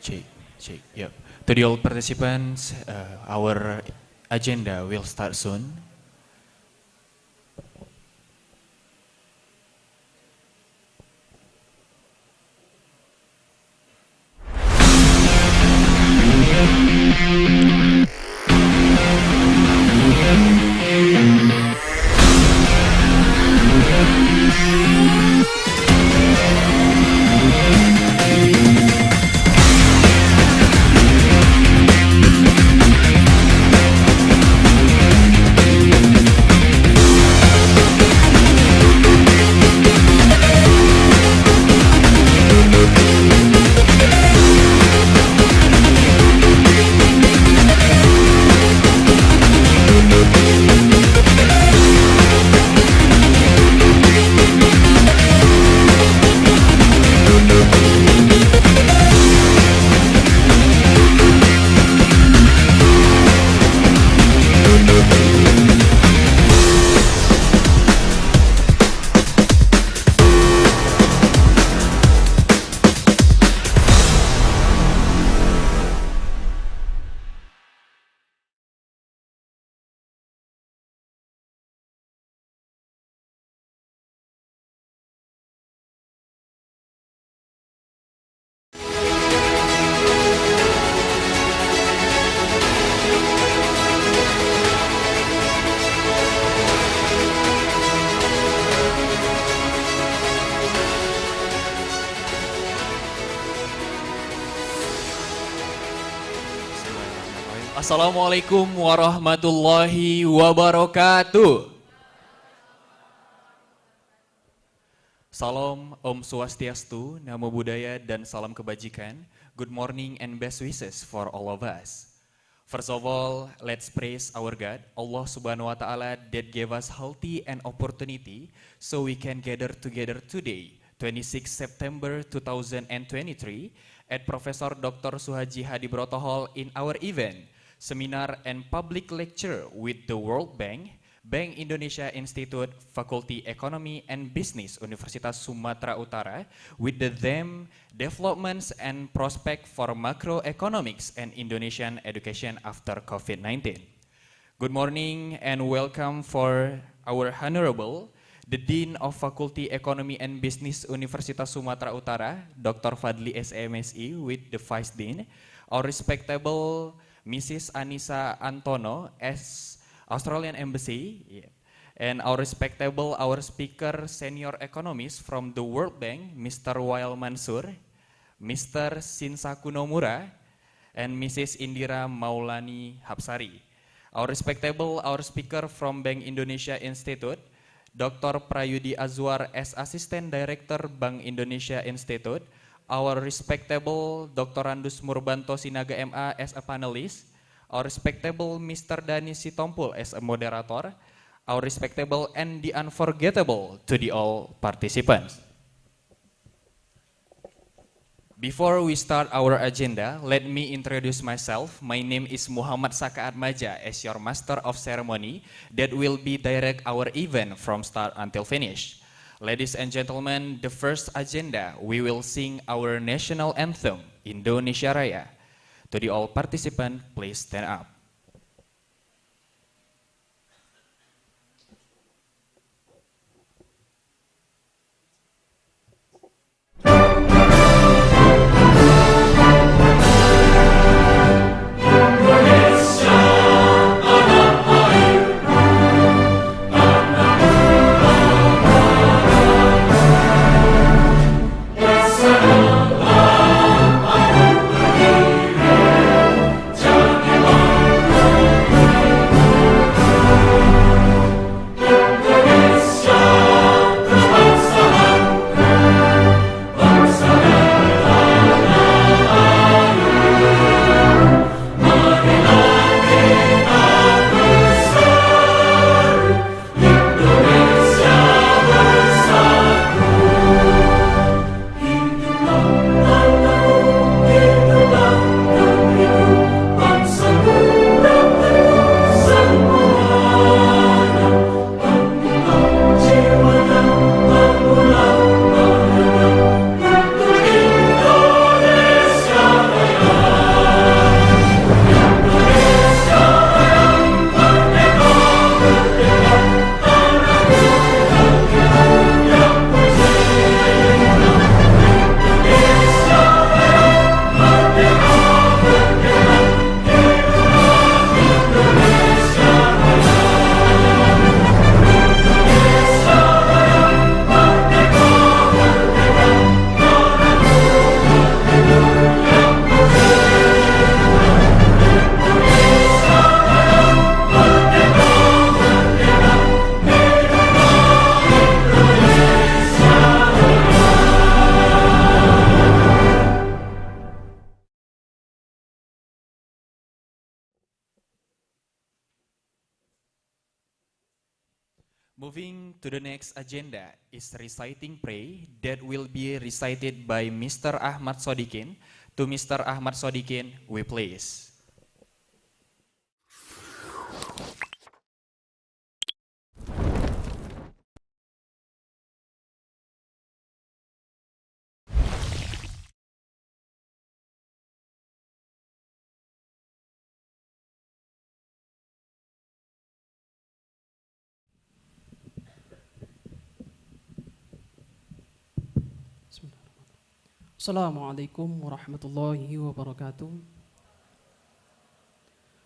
Check, check. Yep. To the all participants, our agenda will start soon. Assalamualaikum warahmatullahi wabarakatuh. Salam Om Swastiastu, Namo Buddhaya dan salam kebajikan. Good morning and best wishes for all of us. First of all, let's praise our God, Allah Subhanahu wa Ta'ala, that gave us healthy and opportunity so we can gather together today, 26 September 2023, at Professor Dr. Suhadji Hadibroto Hall in our event, Seminar and Public Lecture with the World Bank, Bank Indonesia Institute, Fakultas Ekonomi and Bisnis, Universitas Sumatera Utara, with the theme Developments and Prospect for Macroeconomics and Indonesian Education After COVID-19. Good morning and welcome for our Honorable, the Dean of Fakultas Ekonomi and Bisnis Universitas Sumatera Utara, Dr. Fadli SMSI, with the Vice Dean, our respectable Mrs. Anissa Antono as Australian Embassy, and our respectable, our speaker, senior economist from the World Bank, Mr. Wael Mansur, Mr. Shinsaku Nomura, and Mrs. Indira Maulani Hapsari. Our respectable, our speaker from Bank Indonesia Institute, Dr. Prayudi Azwar as Assistant Director Bank Indonesia Institute, our respectable Dr. Randus Murbanto Sinaga MA as a panelist, our respectable Mr. Dani Sitompul as a moderator, our respectable and the unforgettable to the all participants. Before we start our agenda, let me introduce myself. My name is Muhammad Saka Atmaja as your Master of Ceremony that will be direct our event from start until finish. Ladies and gentlemen, the first agenda, we will sing our national anthem, Indonesia Raya. To the all participants, please stand up. Jangan Moving to the next agenda is reciting pray that will be recited by Mr. Ahmad Sodikin. To Mr. Ahmad Sodikin, we please. Assalamualaikum warahmatullahi wabarakatuh.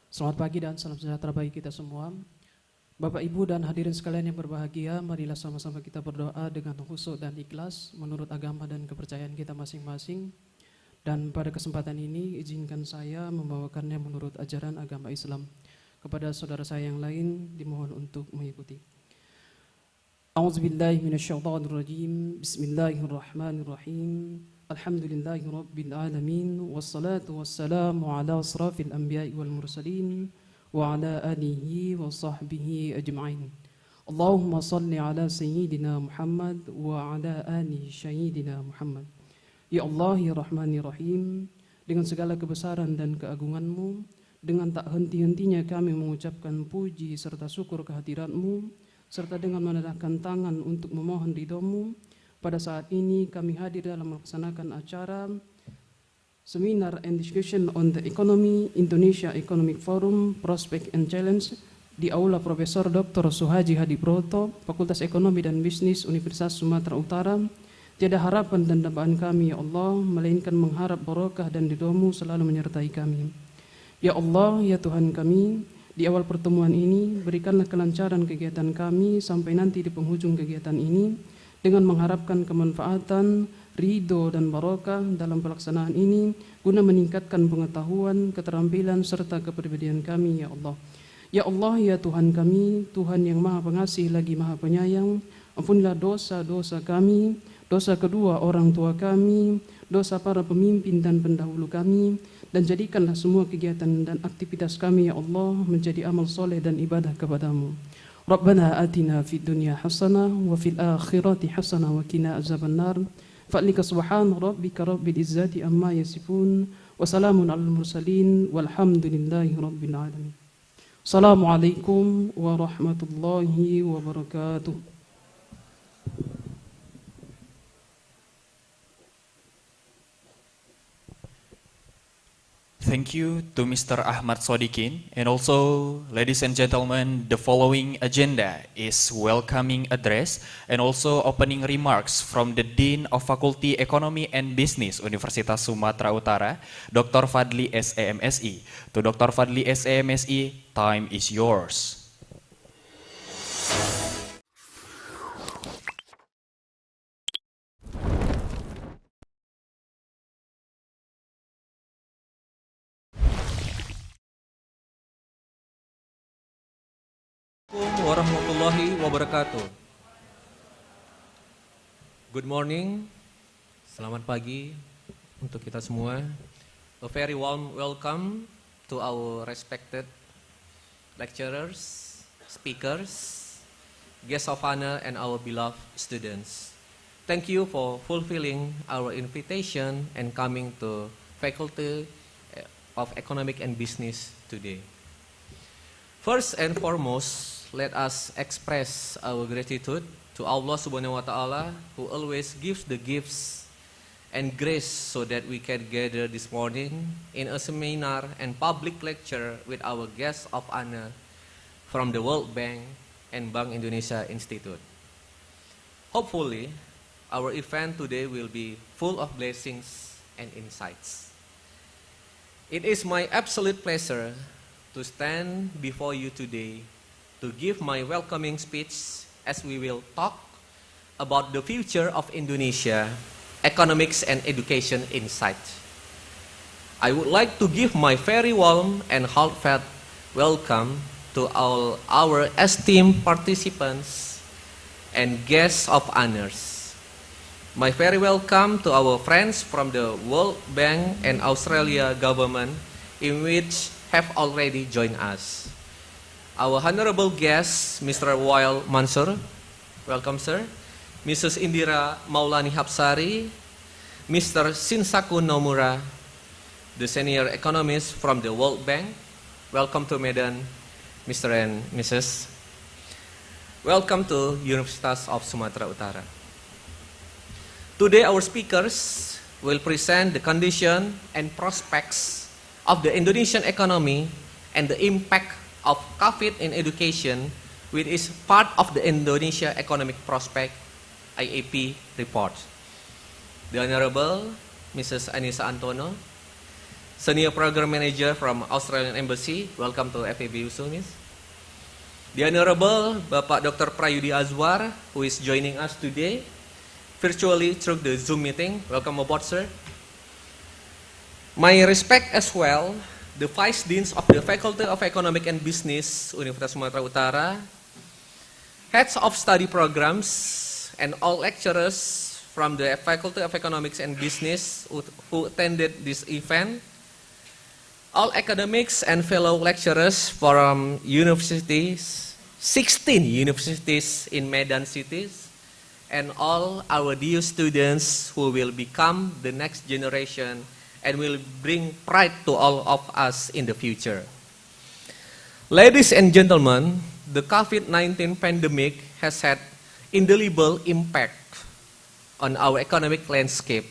Selamat pagi dan salam sejahtera bagi kita semua. Bapak, Ibu, dan hadirin sekalian yang berbahagia, marilah sama-sama kita berdoa dengan khusyuk dan ikhlas menurut agama dan kepercayaan kita masing-masing. Dan pada kesempatan ini izinkan saya membawakannya menurut ajaran agama Islam. Kepada saudara saya yang lain dimohon untuk mengikuti. A'udzubillahi minasyaitonirrajim. Bismillahirrahmanirrahim. Alhamdulillahi Rabbil Alamin. Wassalatu wassalamu ala asrafil anbiya'i wal mursalin wa ala alihi wa sahbihi ajma'in. Allahumma salli ala Sayyidina Muhammad wa ala ali Sayyidina Muhammad. Ya Allah, ya Rahman, ya Rahim, dengan segala kebesaran dan keagungan-Mu, dengan tak henti-hentinya kami mengucapkan puji serta syukur kehadirat-Mu, serta dengan menadahkan tangan untuk memohon ridho-Mu. Pada saat ini kami hadir dalam melaksanakan acara Seminar and Discussion on the Economy Indonesia Economic Forum Prospect and Challenge di Aula Profesor Dr. Suhadji Hadibroto, Fakultas Ekonomi dan Bisnis Universitas Sumatera Utara. Tiada harapan dan dambaan kami, ya Allah, melainkan mengharap barokah dan ridho-Mu selalu menyertai kami. Ya Allah, ya Tuhan kami, di awal pertemuan ini berikanlah kelancaran kegiatan kami sampai nanti di penghujung kegiatan ini, dengan mengharapkan kemanfaatan, ridho dan barokah dalam pelaksanaan ini guna meningkatkan pengetahuan, keterampilan serta kepribadian kami, ya Allah. Ya Allah, ya Tuhan kami, Tuhan yang Maha Pengasih lagi Maha Penyayang, ampunilah dosa-dosa kami, dosa kedua orang tua kami, dosa para pemimpin dan pendahulu kami, dan jadikanlah semua kegiatan dan aktivitas kami, ya Allah, menjadi amal soleh dan ibadah kepadamu. Rabbana atina fid dunya hasanah wa fil akhirati hasanah wa qina azabannar. Fa'lika subhana rabbika rabbil izzati amma yasifun wa salamun alal mursalin walhamdulillahi rabbil alamin. Assalamualaikum warahmatullahi wabarakatuh. Thank you to Mr. Ahmad Sodikin. And also, ladies and gentlemen, the following agenda is welcoming address and also opening remarks from the Dean of Fakulty Ekonomi and Bisnis Universitas Sumatera Utara, Dr. Fadli SEMSI. To Dr. Fadli SEMSI, time is yours. Assalamualaikum warahmatullahi wabarakatuh. Good morning, selamat pagi untuk kita semua. A very warm welcome to our respected lecturers, speakers, guests of honor, and our beloved students. Thank you for fulfilling our invitation and coming to Faculty of Economic and Business today. First and foremost, let us express our gratitude to Allah Subhanahu wa Ta'ala, who always gives the gifts and grace so that we can gather this morning in a seminar and public lecture with our guests of honor from the World Bank and Bank Indonesia Institute. Hopefully, our event today will be full of blessings and insights. It is my absolute pleasure to stand before you today to give my welcoming speech as we will talk about the future of Indonesia, economics and education insight. I would like to give my very warm and heartfelt welcome to all our esteemed participants and guests of honors. My very welcome to our friends from the World Bank and Australia government in which have already joined us. Our honorable guest, Mr. Wael Mansur, welcome sir. Mrs. Indira Maulani Hapsari, Mr. Shinsaku Nomura, the senior economist from the World Bank. Welcome to Medan, Mr. and Mrs. Welcome to Universitas of Sumatera Utara. Today our speakers will present the condition and prospects of the Indonesian economy and the impact of COVID in education, which is part of the Indonesia Economic Prospect IAP report. The Honorable Mrs. Anissa Antono, Senior Program Manager from Australian Embassy. Welcome to FAB USU, Miss. The Honorable Bapak Dr. Prayudi Azwar, who is joining us today virtually through the Zoom meeting. Welcome aboard, sir. My respect as well, the Vice Deans of the Faculty of Economic and Business, Universitas Sumatera Utara, heads of study programs, and all lecturers from the Faculty of Economics and Business who attended this event, all academics and fellow lecturers from universities, 16 universities in Medan cities, and all our dear students who will become the next generation and will bring pride to all of us in the future. Ladies and gentlemen, the COVID-19 pandemic has had indelible impact on our economic landscape,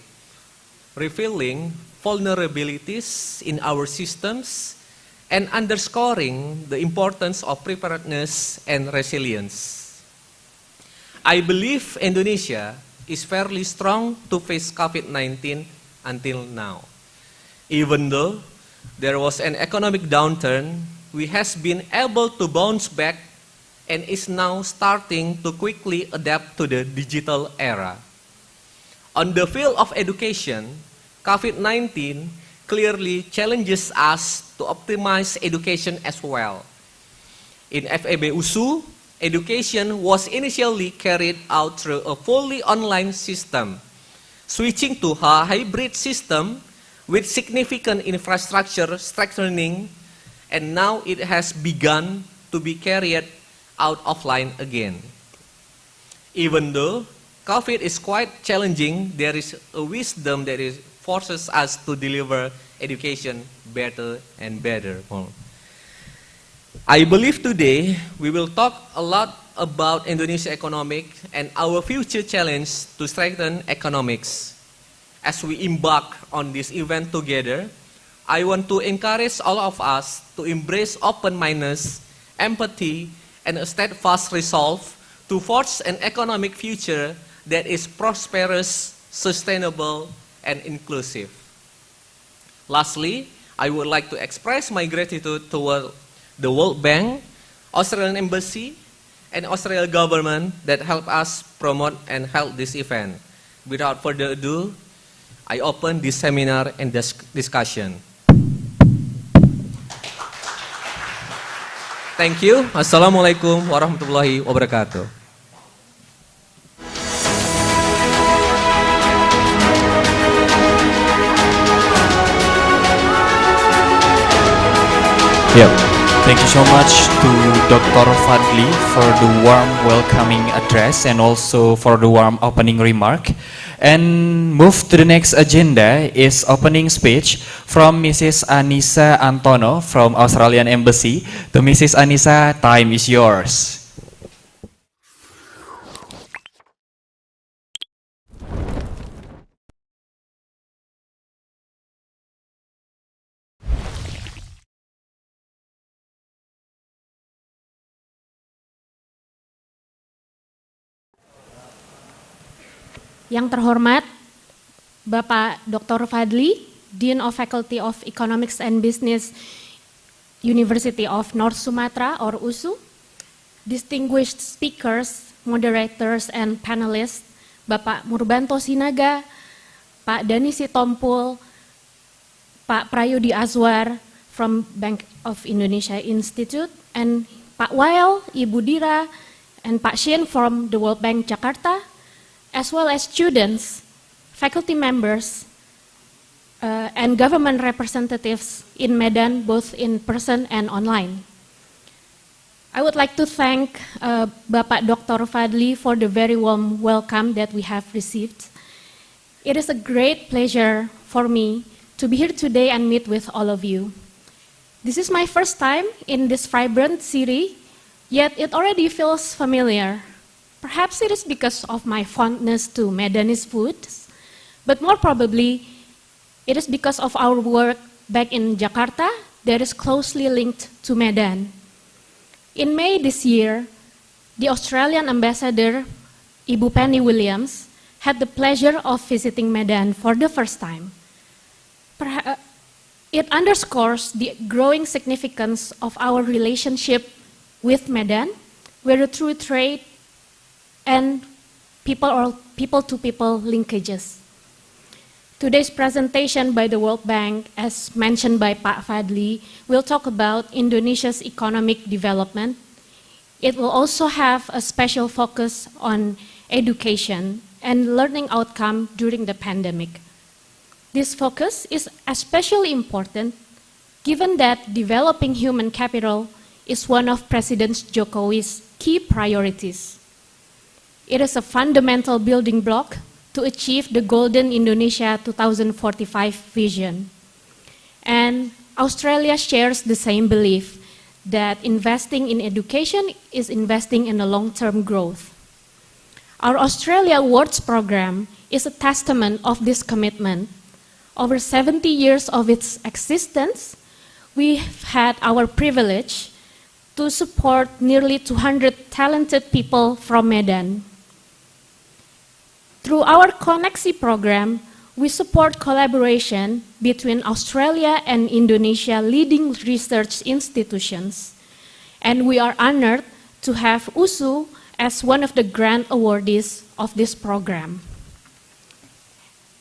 revealing vulnerabilities in our systems and underscoring the importance of preparedness and resilience. I believe Indonesia is fairly strong to face COVID-19 until now. Even though there was an economic downturn, we have been able to bounce back and is now starting to quickly adapt to the digital era. On the field of education, COVID-19 clearly challenges us to optimize education as well. In FAB USU, education was initially carried out through a fully online system, switching to a hybrid system with significant infrastructure strengthening, and now it has begun to be carried out offline again. Even though COVID is quite challenging, there is a wisdom that forces us to deliver education better and better. I believe today we will talk a lot about Indonesia economic and our future challenge to strengthen economics. As we embark on this event together, I want to encourage all of us to embrace open-mindedness, empathy, and a steadfast resolve to forge an economic future that is prosperous, sustainable, and inclusive. Lastly, I would like to express my gratitude toward the World Bank, Australian Embassy, and Australian government that help us promote and hold this event. Without further ado, I open this seminar and discussion. Thank you. Assalamualaikum warahmatullahi wabarakatuh. Yeah. Thank you so much to Dr. Fadli for the warm welcoming address and also for the warm opening remark. And move to the next agenda is opening speech from Mrs. Anissa Antono from Australian Embassy. To Mrs. Anissa, time is yours. Yang terhormat Bapak Dr. Fadli, Dean of Faculty of Economics and Business, University of North Sumatra or USU, distinguished speakers, moderators, and panelists, Bapak Murbanto Sinaga, Pak Dani Sitompul, Pak Prayudi Azwar from Bank of Indonesia Institute, and Pak Wael, Ibu Dira, and Pak Shin from the World Bank Jakarta, as well as students, faculty members, and government representatives in Medan, both in person and online. I would like to thank Bapak Dr. Fadli for the very warm welcome that we have received. It is a great pleasure for me to be here today and meet with all of you. This is my first time in this vibrant city, yet it already feels familiar. Perhaps it is because of my fondness to Medanese foods, but more probably, it is because of our work back in Jakarta that is closely linked to Medan. In May this year, the Australian ambassador, Ibu Penny Williams, had the pleasure of visiting Medan for the first time. It underscores the growing significance of our relationship with Medan, where the true trade and people-to-people linkages. Today's presentation by the World Bank, as mentioned by Pak Fadli, will talk about Indonesia's economic development. It will also have a special focus on education and learning outcome during the pandemic. This focus is especially important given that developing human capital is one of President Jokowi's key priorities. It is a fundamental building block to achieve the Golden Indonesia 2045 vision. And Australia shares the same belief that investing in education is investing in a long-term growth. Our Australia Awards program is a testament of this commitment. Over 70 years of its existence, we've had our privilege to support nearly 200 talented people from Medan. Through our Koneksi program, we support collaboration between Australia and Indonesia leading research institutions. And we are honored to have USU as one of the grant awardees of this program.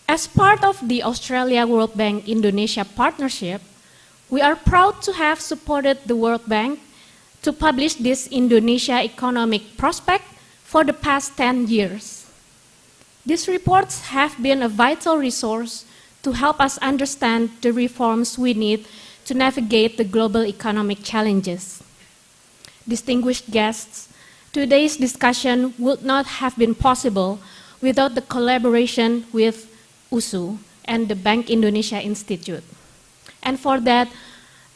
As part of the Australia World Bank Indonesia partnership, we are proud to have supported the World Bank to publish this Indonesia economic prospect for the past 10 years. These reports have been a vital resource to help us understand the reforms we need to navigate the global economic challenges. Distinguished guests, today's discussion would not have been possible without the collaboration with USU and the Bank Indonesia Institute. And for that,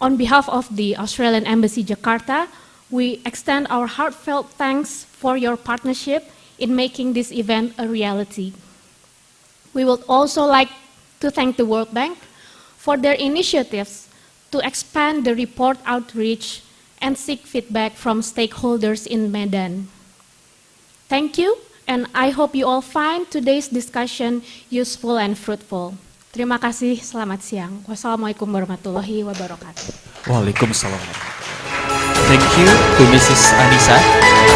on behalf of the Australian Embassy Jakarta, we extend our heartfelt thanks for your partnership in making this event a reality. We would also like to thank the World Bank for their initiatives to expand the report outreach and seek feedback from stakeholders in Medan. Thank you, and I hope you all find today's discussion useful and fruitful. Terima kasih, selamat siang. Wassalamualaikum warahmatullahi wabarakatuh. Waalaikumsalam. Thank you to Mrs. Anissa,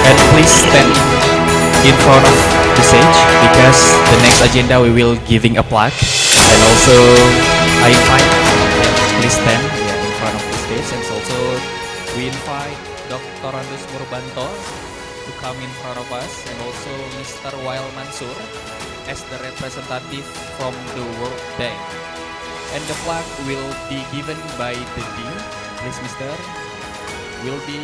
and please stand in front of the stage because the next agenda we will giving a plaque, and also I invite please stand in front of the stage, and also we invite Dr. Andus Murbanto to come in front of us, and also Mr. Wael Mansur as the representative from the World Bank, and the plaque will be given by the Dean. Please, Mr. Will be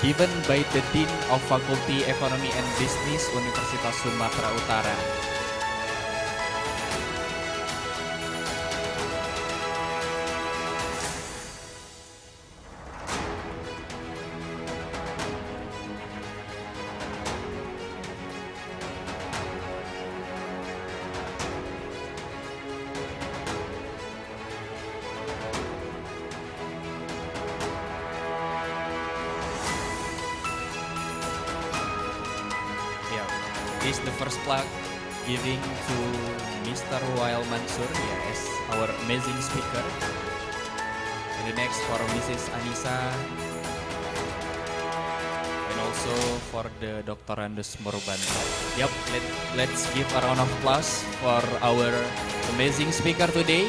given by the Dean of Fakultas Ekonomi and Bisnis Universitas Sumatera Utara. Is the first plaque giving to Mr. Wael Mansur, as our amazing speaker. And the next for Mrs. Anissa. And also for the Dr. Andus Murbanto. Yep, let's give a round of applause for our amazing speaker today.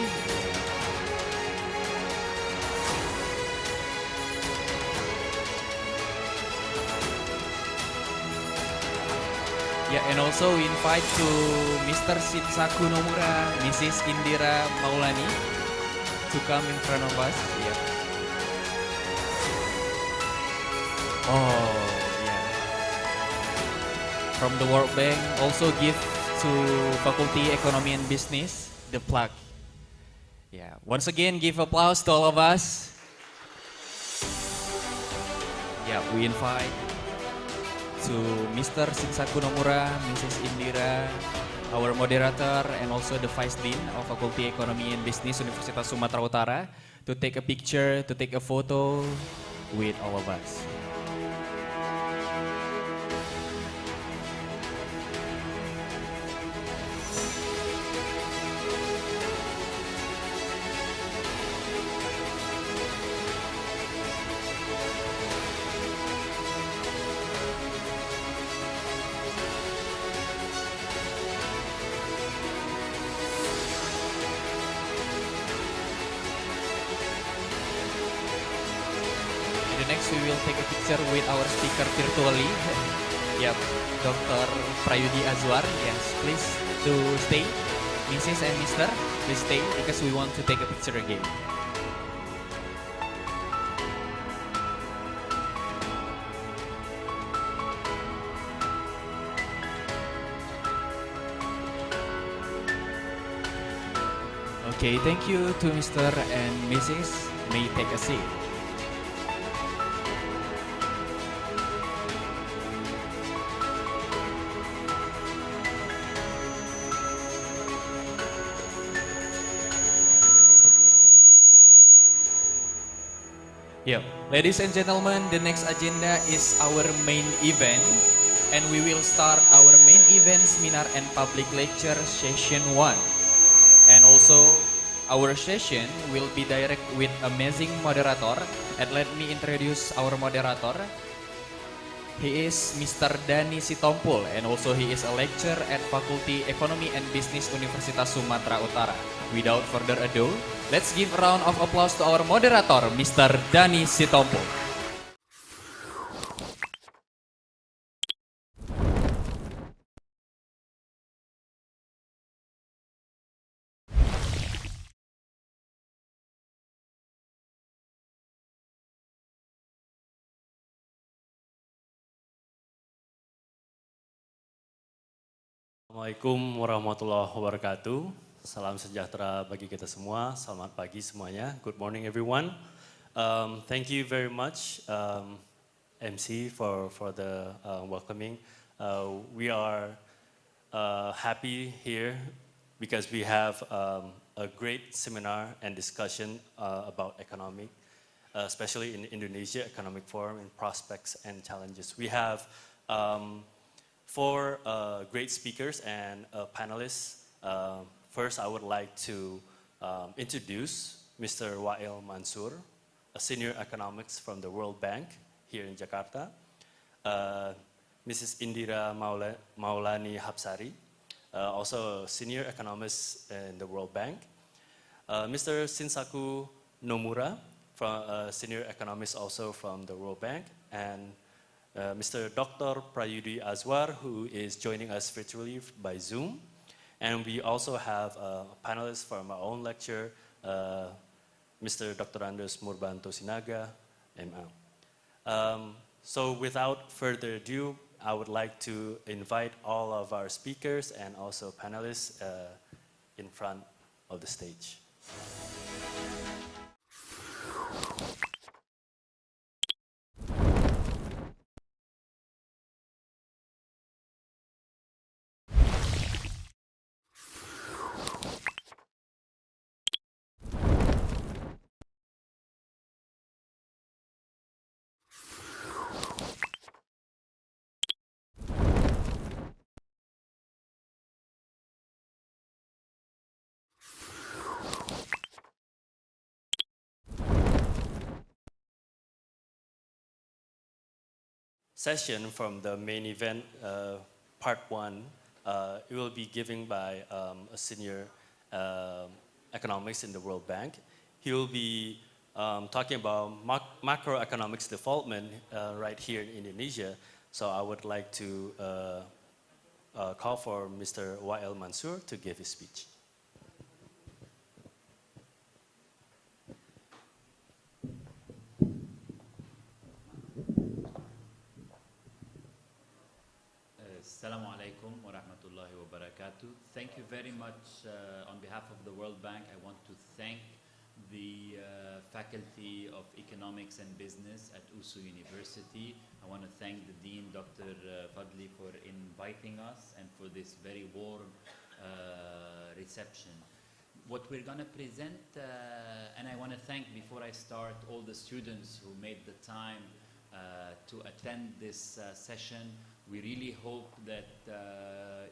Yeah, and also we invite to Mr. Shinsaku Nomura, Mrs. Indira Maulani to come in front of us. Yeah. Oh, yeah. From the World Bank, also give to Faculty Ekonomi and Bisnis the plaque. Yeah. Once again, give applause to all of us. Yeah, we invite to Mr. Shinsaku Nomura, Mrs. Indira, our moderator, and also the Vice Dean of Fakulti Ekonomi and Bisnis Universitas Sumatera Utara to take a picture, to take a photo with all of us. Next, we will take a picture with our speaker virtually. Yep, Dr. Prayudi Azwar. Yes, please to stay. Mrs. and Mr., please stay because we want to take a picture again. Okay, thank you to Mr. and Mrs. May you take a seat. Yeah, ladies and gentlemen, the next agenda is our main event, and we will start our main event seminar and public lecture session 1. And also, our session will be direct with amazing moderator, and let me introduce our moderator. He is Mr. Dani Sitompul, and also he is a lecturer at Fakulti Ekonomi and Bisnis Universitas Sumatera Utara. Without further ado, let's give a round of applause to our moderator, Mr. Dani Sitompul. Assalamualaikum warahmatullahi wabarakatuh. Salam sejahtera bagi kita semua. Selamat pagi semuanya. Good morning everyone. Thank you very much MC for the welcoming. We are happy here because we have a great seminar and discussion about economic, especially in Indonesia, economic forum and prospects and challenges. We have 4 great speakers and panelists. First, I would like to introduce Mr. Wael Mansur, a senior economics from the World Bank here in Jakarta. Mrs. Indira Maulani Hapsari, also a senior economist in the World Bank. Mr. Shinsaku Nomura, senior economist also from the World Bank. And Mr. Dr. Prayudi Azwar, who is joining us virtually by Zoom. And we also have a panelist from our own lecture, Mr. Dr. Andres Murbanto Sinaga, ML. So without further ado, I would like to invite all of our speakers and also panelists in front of the stage. Session from the main event, part 1, it will be given by a senior economics in the World Bank. He will be talking about macroeconomics development right here in Indonesia. So I would like to call for Mr. Wael Mansur to give his speech. alaikum wa rahmatullahi wa barakatuh. Thank you very much. On behalf of the World Bank, I want to thank the Faculty of Economics and Business at USU University. I want to thank the Dean, Dr. Fadli, for inviting us and for this very warm reception. What we're going to present, and I want to thank, before I start, all the students who made the time to attend this session. We really hope that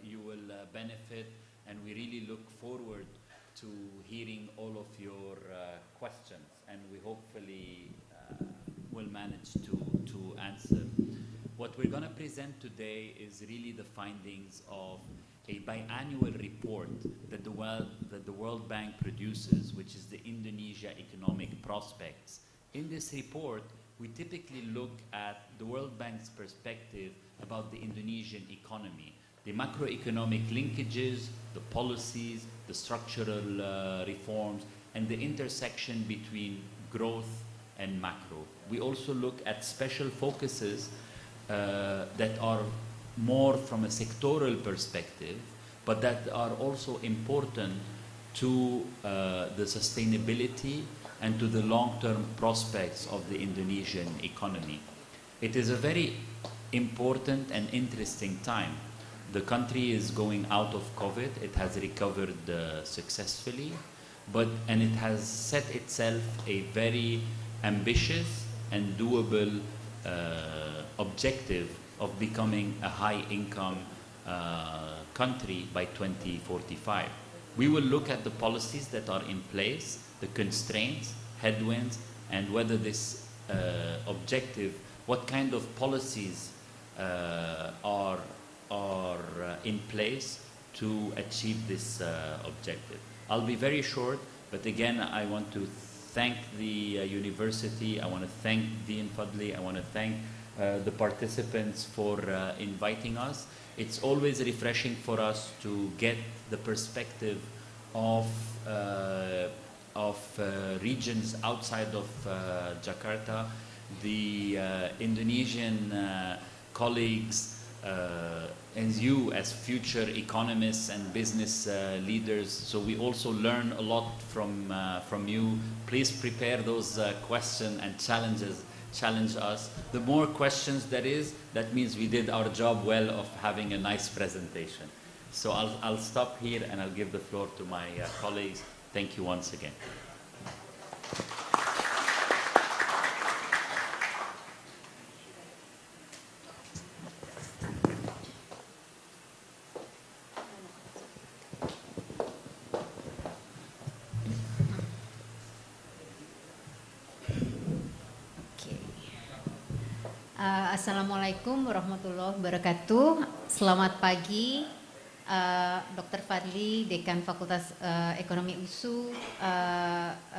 you will benefit, and we really look forward to hearing all of your questions, and we hopefully will manage to answer. What we're going to present today is really the findings of a biannual report that the World Bank produces, which is the Indonesia Economic Prospects. In this report, we typically look at the World Bank's perspective about the Indonesian economy, the macroeconomic linkages, the policies, the structural reforms, and the intersection between growth and macro. We also look at special focuses that are more from a sectoral perspective, but that are also important to the sustainability and to the long-term prospects of the Indonesian economy. It is a very important and interesting time. The country is going out of COVID. It has recovered successfully, and it has set itself a very ambitious and doable objective of becoming a high-income country by 2045. We will look at the policies that are in place, the constraints, headwinds, and whether this objective, what kind of policies are in place to achieve this objective. I'll be very short, but again, I want to thank the university. I want to thank Dean Fadli. I want to thank the participants for inviting us. It's always refreshing for us to get the perspective of regions outside of Jakarta. The Indonesian colleagues and you as future economists and business leaders, so we also learn a lot from you. Please prepare those questions and challenge us. The more questions there is, that means we did our job well of having a nice presentation. So I'll stop here and I'll give the floor to my colleagues. Thank you once again. Assalamualaikum warahmatullahi wabarakatuh. Selamat pagi, Dr. Fadli, Dekan Fakultas Ekonomi USU,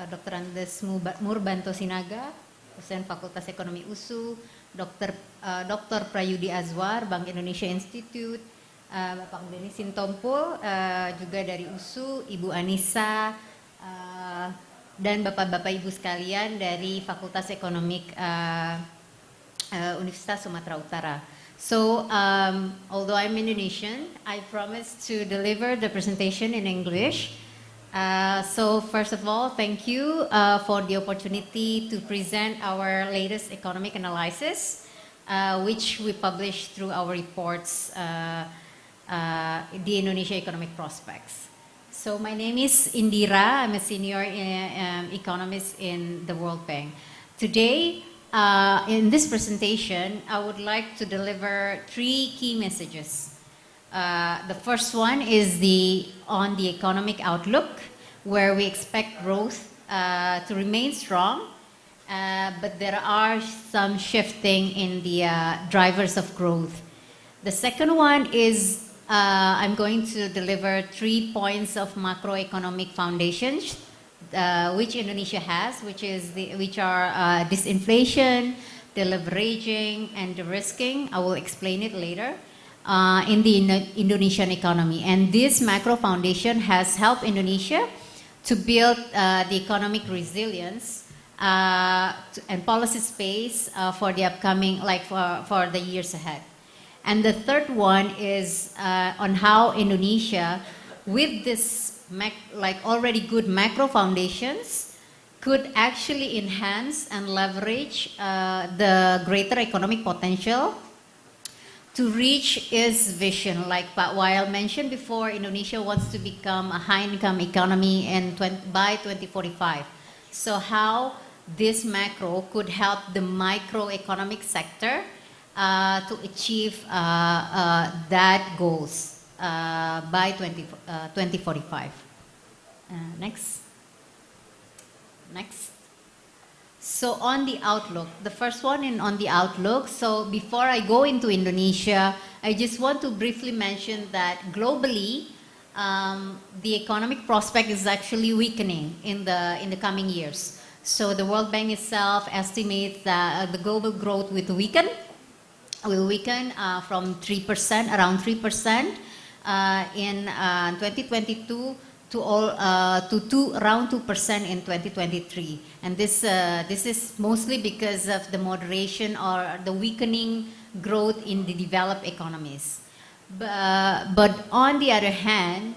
Dr. Andes Murbanto Sinaga, dosen Fakultas Ekonomi USU, Dr. Prayudi Azwar, Bank Indonesia Institute, Bapak Denny Sintompul, juga dari USU, Ibu Anissa, dan Bapak-Bapak Ibu sekalian dari Fakultas Ekonomi Universitas Sumatera Utara. So, although I'm Indonesian, I promised to deliver the presentation in English. So, first of all, thank you for the opportunity to present our latest economic analysis, which we published through our reports, the Indonesia Economic Prospects. So, my name is Indira. I'm a senior economist in the World Bank. Today, in this presentation, I would like to deliver 3 key messages. The first one is on the economic outlook, where we expect growth to remain strong, but there are some shifting in the drivers of growth. The second one is I'm going to deliver 3 points of macroeconomic foundations which Indonesia has, which are disinflation, deleveraging, and de-risking. I will explain it later in the Indonesian economy. And this macro foundation has helped Indonesia to build the economic resilience and policy space for the upcoming, for the years ahead. And the third one is on how Indonesia, with this already good macro foundations, could actually enhance and leverage the greater economic potential to reach its vision. Like Pak Wael mentioned before, Indonesia wants to become a high-income economy by 2045. So how this macro could help the microeconomic sector to achieve that goals by 2045. Next. So on the outlook, the first one on the outlook. So before I go into Indonesia, I just want to briefly mention that globally, the economic prospect is actually weakening in the coming years. So the World Bank itself estimates that the global growth will weaken from 3%, around 3% in 2022 to around 2% in 2023, and this is mostly because of the moderation or the weakening growth in the developed economies. But on the other hand,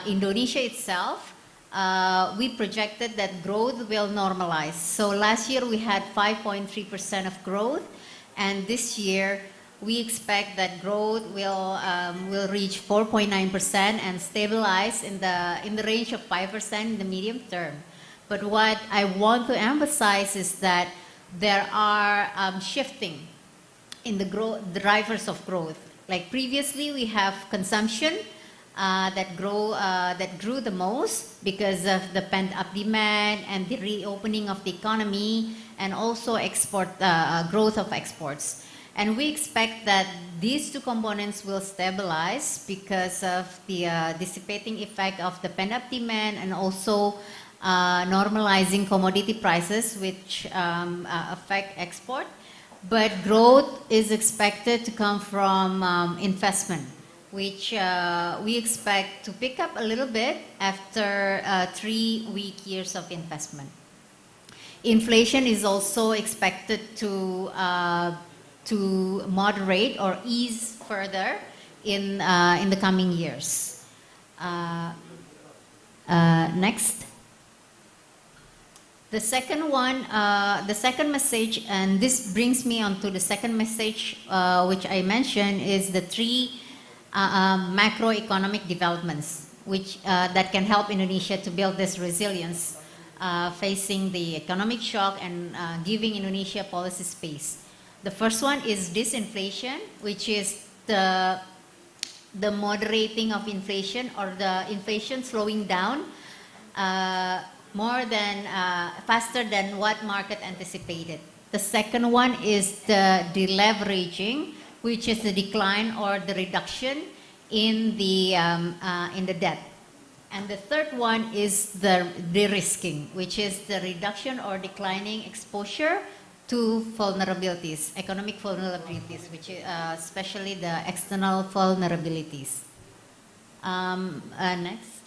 Indonesia itself, we projected that growth will normalize. So last year we had 5.3% of growth, and this year we expect that growth will reach 4.9% and stabilize in the range of 5% in the medium term. But what I want to emphasize is that there are shifting in the drivers of growth. Like previously, we have consumption that grew the most because of the pent-up demand and the reopening of the economy, and also growth of exports. And we expect that these two components will stabilize because of the dissipating effect of the pent-up demand and also normalizing commodity prices, which affect export. But growth is expected to come from investment, which we expect to pick up a little bit after 3 weak years of investment. Inflation is also expected to moderate or ease further in the coming years. Next. The second one, the second message, and this brings me on to the second message, which I mentioned, is the 3 macroeconomic developments, which that can help Indonesia to build this resilience facing the economic shock and giving Indonesia policy space. The first one is disinflation, which is the moderating of inflation, or the inflation slowing down faster than what market anticipated. The second one is the deleveraging, which is the decline or the reduction in the debt. And the third one is the de-risking, which is the reduction or declining exposure to vulnerabilities, economic vulnerabilities, which is especially the external vulnerabilities. Next.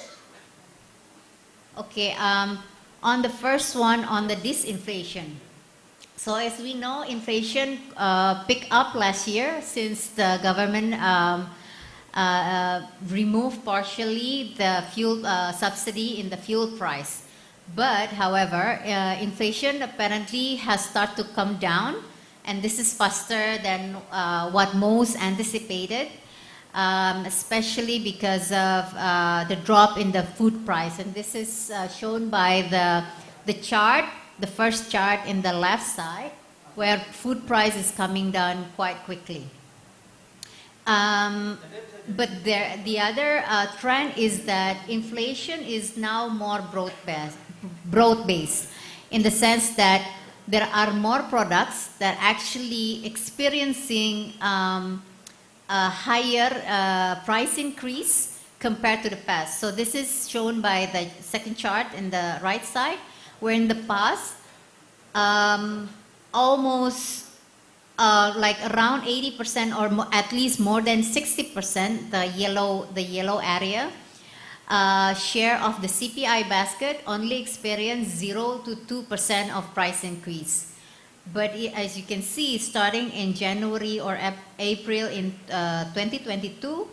Okay, on the first one, on the disinflation. So as we know, inflation picked up last year since the government removed partially the fuel subsidy in the fuel price. But however, inflation apparently has started to come down, and this is faster than what most anticipated, especially because of the drop in the food price. And this is shown by the chart, the first chart in the left side, where food price is coming down quite quickly. But the other trend is that inflation is now more broad-based, in the sense that there are more products that actually experiencing a higher price increase compared to the past. So this is shown by the second chart in the right side, where in the past, almost like around 80% or at least more than 60%, the yellow area, share of the CPI basket only experienced 0 to 2% of price increase. But as you can see, starting in January or April in 2022,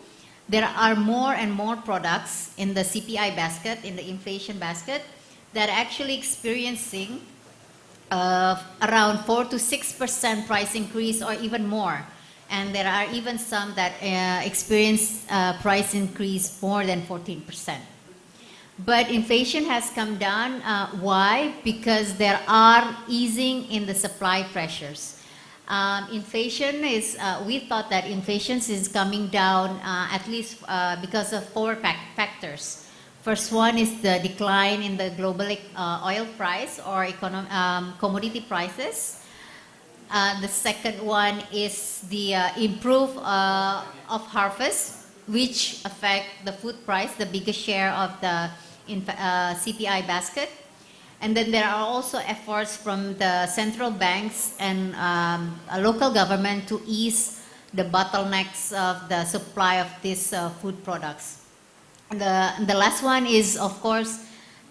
there are more and more products in the CPI basket, in the inflation basket, that are actually experiencing around 4 to 6% price increase or even more. And there are even some that experience price increase more than 14%. But inflation has come down. Why? Because there are easing in the supply pressures. Inflation is, we thought that inflation is coming down at least because of four factors. First one is the decline in the global oil price or commodity prices. The second one is the improve of harvest, which affect the food price, the biggest share of the CPI basket. And then there are also efforts from the central banks and local government to ease the bottlenecks of the supply of these food products. The last one is, of course,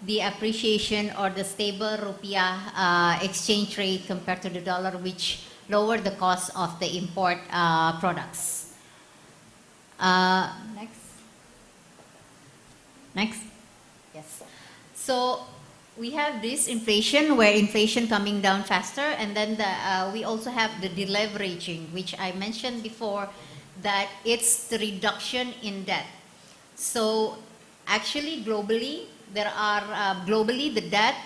the appreciation or the stable rupiah exchange rate compared to the dollar, which lowered the cost of the import products. Next. Yes. So we have this inflation, where inflation coming down faster, and then we also have the deleveraging, which I mentioned before, that it's the reduction in debt. So actually globally, there are globally the debt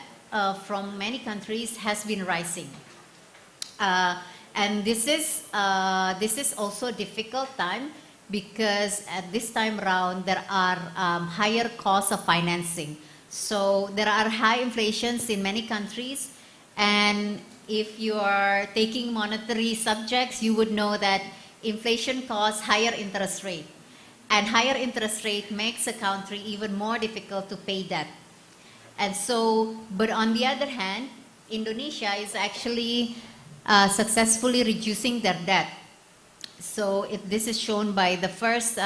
from many countries has been rising, and this is also a difficult time, because at this time around there are higher costs of financing. So there are high inflations in many countries, and if you are taking monetary subjects, you would know that inflation causes higher interest rate. And higher interest rate makes a country even more difficult to pay debt. And so, but on the other hand, Indonesia is actually successfully reducing their debt. So if this is shown by the first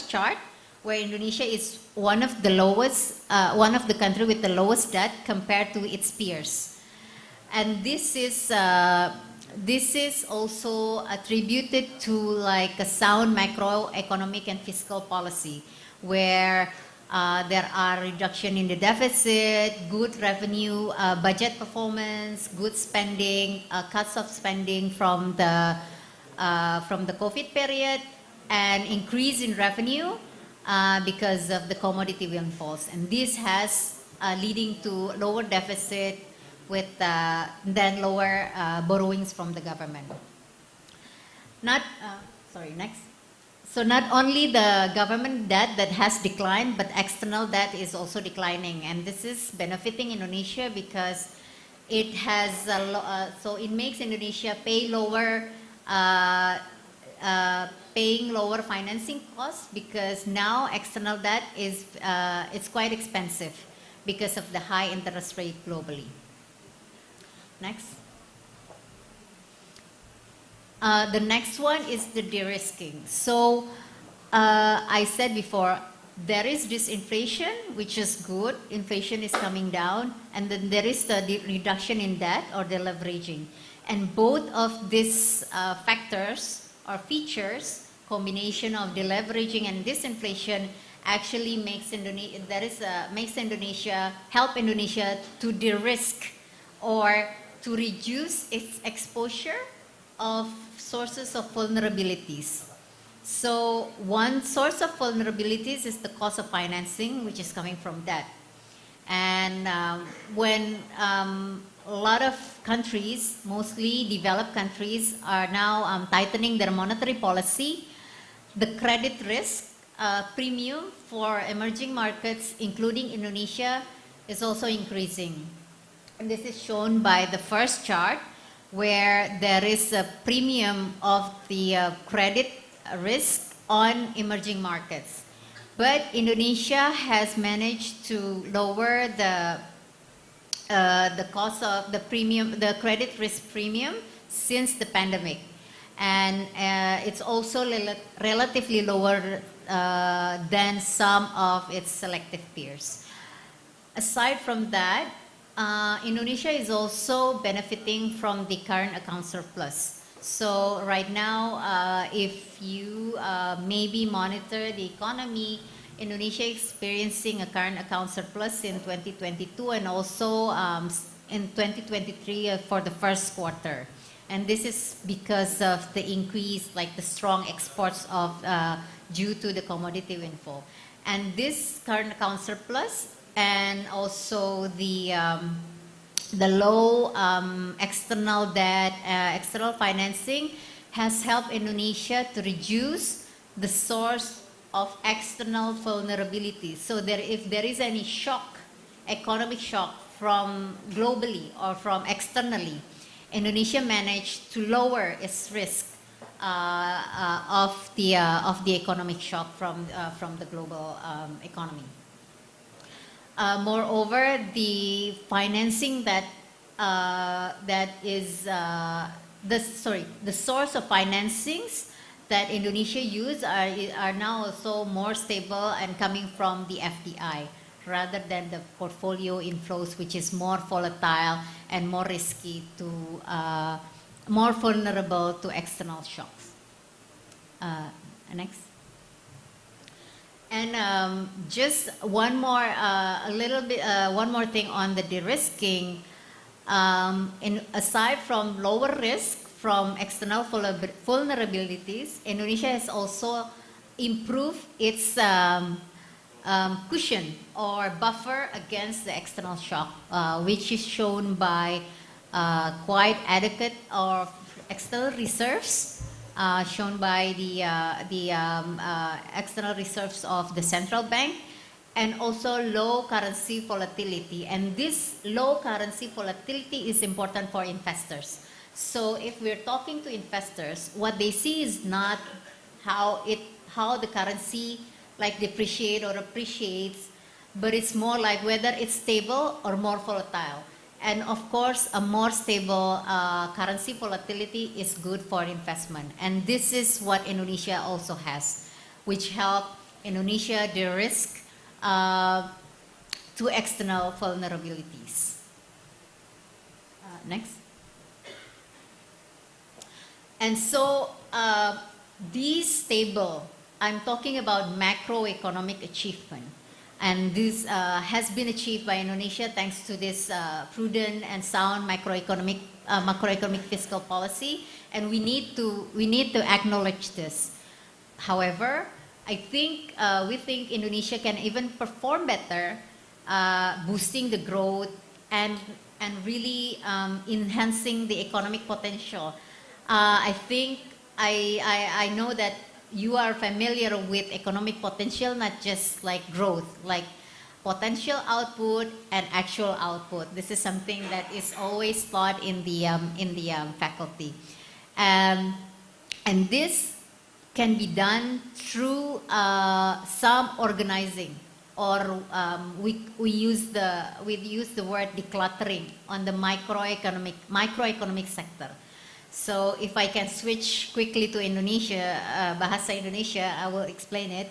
chart, where Indonesia is one of the lowest, one of the country with the lowest debt compared to its peers. And this is also attributed to like a sound macroeconomic and fiscal policy, where there are reduction in the deficit, good revenue, budget performance, good spending, cuts of spending from the COVID period, and increase in revenue because of the commodity windfalls. And this has leading to lower deficit, with then lower borrowings from the government. Next. So not only the government debt that has declined, but external debt is also declining, and this is benefiting Indonesia because it has so it makes Indonesia pay lower paying lower financing costs, because now external debt is it's quite expensive because of the high interest rate globally. Next. The next one is the de-risking. So I said before, there is this inflation, which is good. Inflation is coming down, and then there is the reduction in debt or the leveraging. And both of these factors or features, combination of the leveraging and disinflation, actually makes Indonesia help Indonesia to de-risk or to reduce its exposure of sources of vulnerabilities. So one source of vulnerabilities is the cost of financing, which is coming from debt. And when a lot of countries, mostly developed countries, are now tightening their monetary policy, the credit risk premium for emerging markets, including Indonesia, is also increasing. And this is shown by the first chart, where there is a premium of the credit risk on emerging markets. But Indonesia has managed to lower the cost of the premium, the credit risk premium, since the pandemic. And it's also relatively lower than some of its selective peers. Aside from that, Indonesia is also benefiting from the current account surplus. So right now, if you maybe monitor the economy, Indonesia experiencing a current account surplus in 2022 and also in 2023 for the first quarter. And this is because of the increase, like the strong exports of due to the commodity windfall. And this current account surplus and also the low external debt, external financing has helped Indonesia to reduce the source of external vulnerability. So if there is any shock, economic shock from globally or from externally, Indonesia managed to lower its risk of the economic shock from the global economy. Moreover, the financing the source of financings that Indonesia use are now also more stable and coming from the FDI rather than the portfolio inflows, which is more volatile and more risky more vulnerable to external shocks. Next. And just one more thing on the de-risking. Aside from lower risk from external vulnerabilities, Indonesia has also improved its cushion or buffer against the external shock, which is shown by quite adequate or external reserves, shown by the external reserves of the central bank, and also low currency volatility. And this low currency volatility is important for investors. So if we're talking to investors, what they see is not how the currency like depreciate or appreciates, but it's more like whether it's stable or more volatile. And of course, a more stable currency volatility is good for investment. And this is what Indonesia also has, which help Indonesia de-risk to external vulnerabilities. Next. And so these stable, I'm talking about macroeconomic achievement. And this has been achieved by Indonesia thanks to this prudent and sound macroeconomic fiscal policy, and we need to acknowledge this. However, we think Indonesia can even perform better, boosting the growth and really enhancing the economic potential. I know that you are familiar with economic potential, not just like growth, like potential output and actual output. This is something that is always taught in the faculty, and this can be done through some organizing, or we use the word decluttering on the microeconomic sector. So if I can switch quickly to Indonesia, bahasa Indonesia, I will explain it.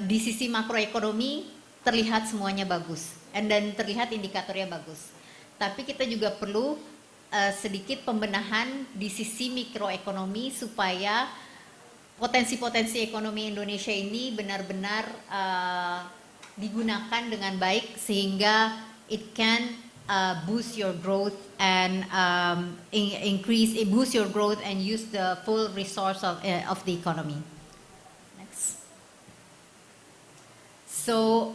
Di sisi makroekonomi terlihat semuanya bagus, dan terlihat indikatornya bagus. Tapi kita juga perlu sedikit pembenahan di sisi mikroekonomi supaya potensi-potensi ekonomi Indonesia ini benar-benar digunakan dengan baik sehingga it can boost your growth and boost your growth and use the full resource of the economy. Next. So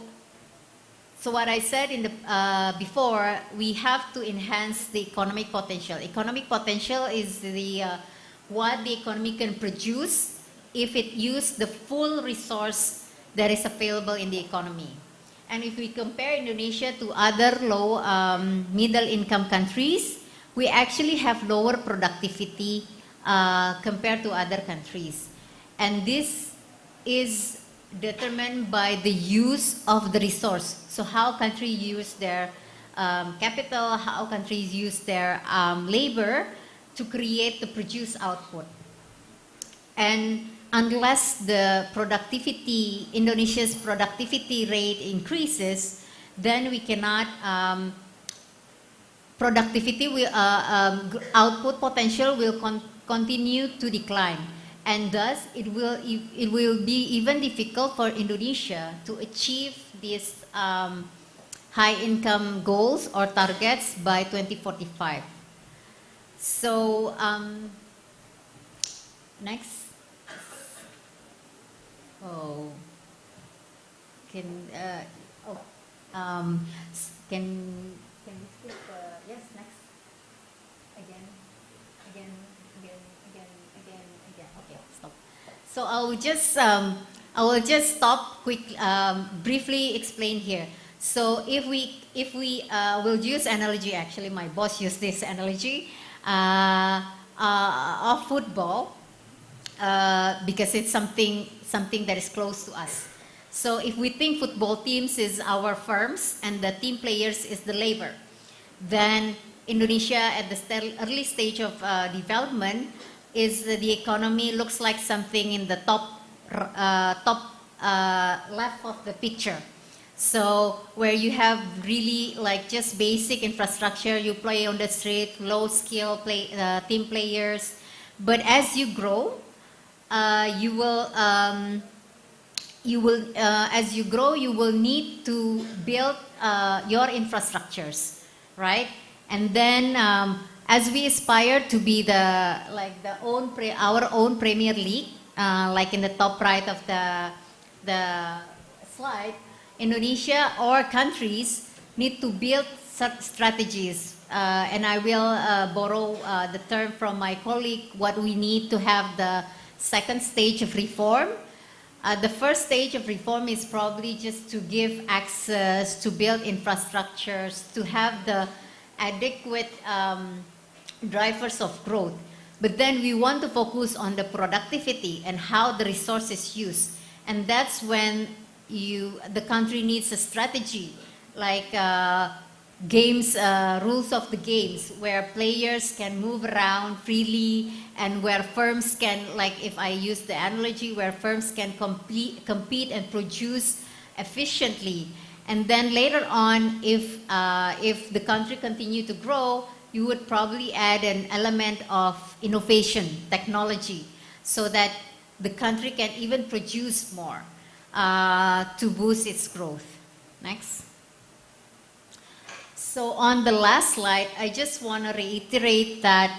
what I said in the before, we have to enhance the economic potential. Economic potential is what the economy can produce if it uses the full resource that is available in the economy. And if we compare Indonesia to other low middle income countries, we actually have lower productivity compared to other countries. And this is determined by the use of the resource. So how countries use their capital, how countries use their labor to create the produce output. And unless Indonesia's productivity rate increases, then we cannot, productivity will, output potential will continue to decline. And thus, it will be even difficult for Indonesia to achieve these high income goals or targets by 2045. So, next. Oh, can we skip yes, next. Again. Okay, stop. So I will just stop briefly explain here. So if we will use analogy, actually my boss used this analogy of football because it's something that is close to us. So if we think football teams is our firms and the team players is the labor, then Indonesia at the early stage of development is the economy looks like something in the top left of the picture. So where you have really like just basic infrastructure, you play on the street, low skill team players, but as you grow, you will need to build your infrastructures, right? And then as we aspire to be our own Premier League, like in the top right of the slide, Indonesia or countries need to build strategies. And I will borrow the term from my colleague, what we need to have the second stage of reform. The first stage of reform is probably just to give access, to build infrastructures, to have the adequate drivers of growth. But then we want to focus on the productivity and how the resource is used. And that's when the country needs a strategy, like games, rules of the games, where players can move around freely and where firms can, like if I use the analogy, where firms can compete and produce efficiently. And then later on, if the country continue to grow, you would probably add an element of innovation, technology, so that the country can even produce more to boost its growth. Next. So on the last slide, I just want to reiterate that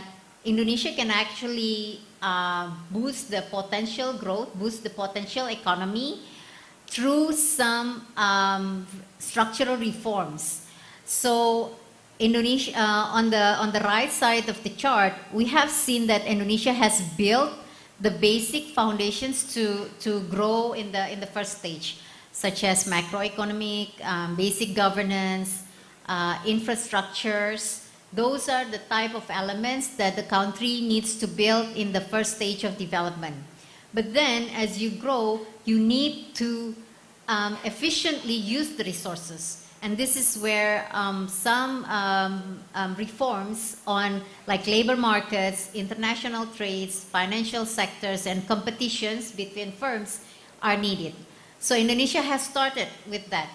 Indonesia can actually boost the potential growth, boost the potential economy through some structural reforms. So Indonesia, on the right side of the chart, we have seen that Indonesia has built the basic foundations to grow in the first stage, such as macroeconomic, basic governance, infrastructures. Those are the type of elements that the country needs to build in the first stage of development. But then, as you grow, you need to efficiently use the resources. And this is where some reforms on like labor markets, international trades, financial sectors, and competitions between firms are needed. So Indonesia has started with that.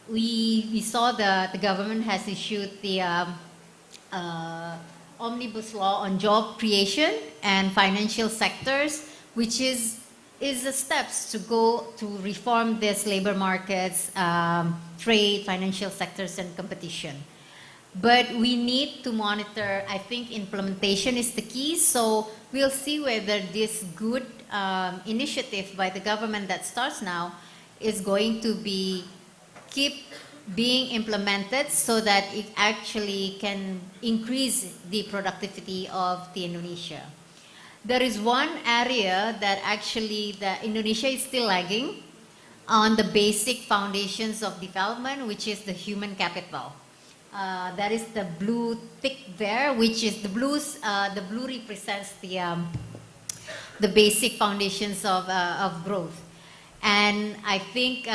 We saw the government has issued the omnibus law on job creation and financial sectors, which is the steps to go to reform this labor markets, trade, financial sectors, and competition. But we need to monitor, I think implementation is the key, so we'll see whether this good initiative by the government that starts now is going to keep being implemented so that it actually can increase the productivity of the Indonesia. There is one area that actually Indonesia is still lagging on the basic foundations of development, which is the human capital. That is the blue tick there, which is the blues. The blue represents the basic foundations of growth. And I think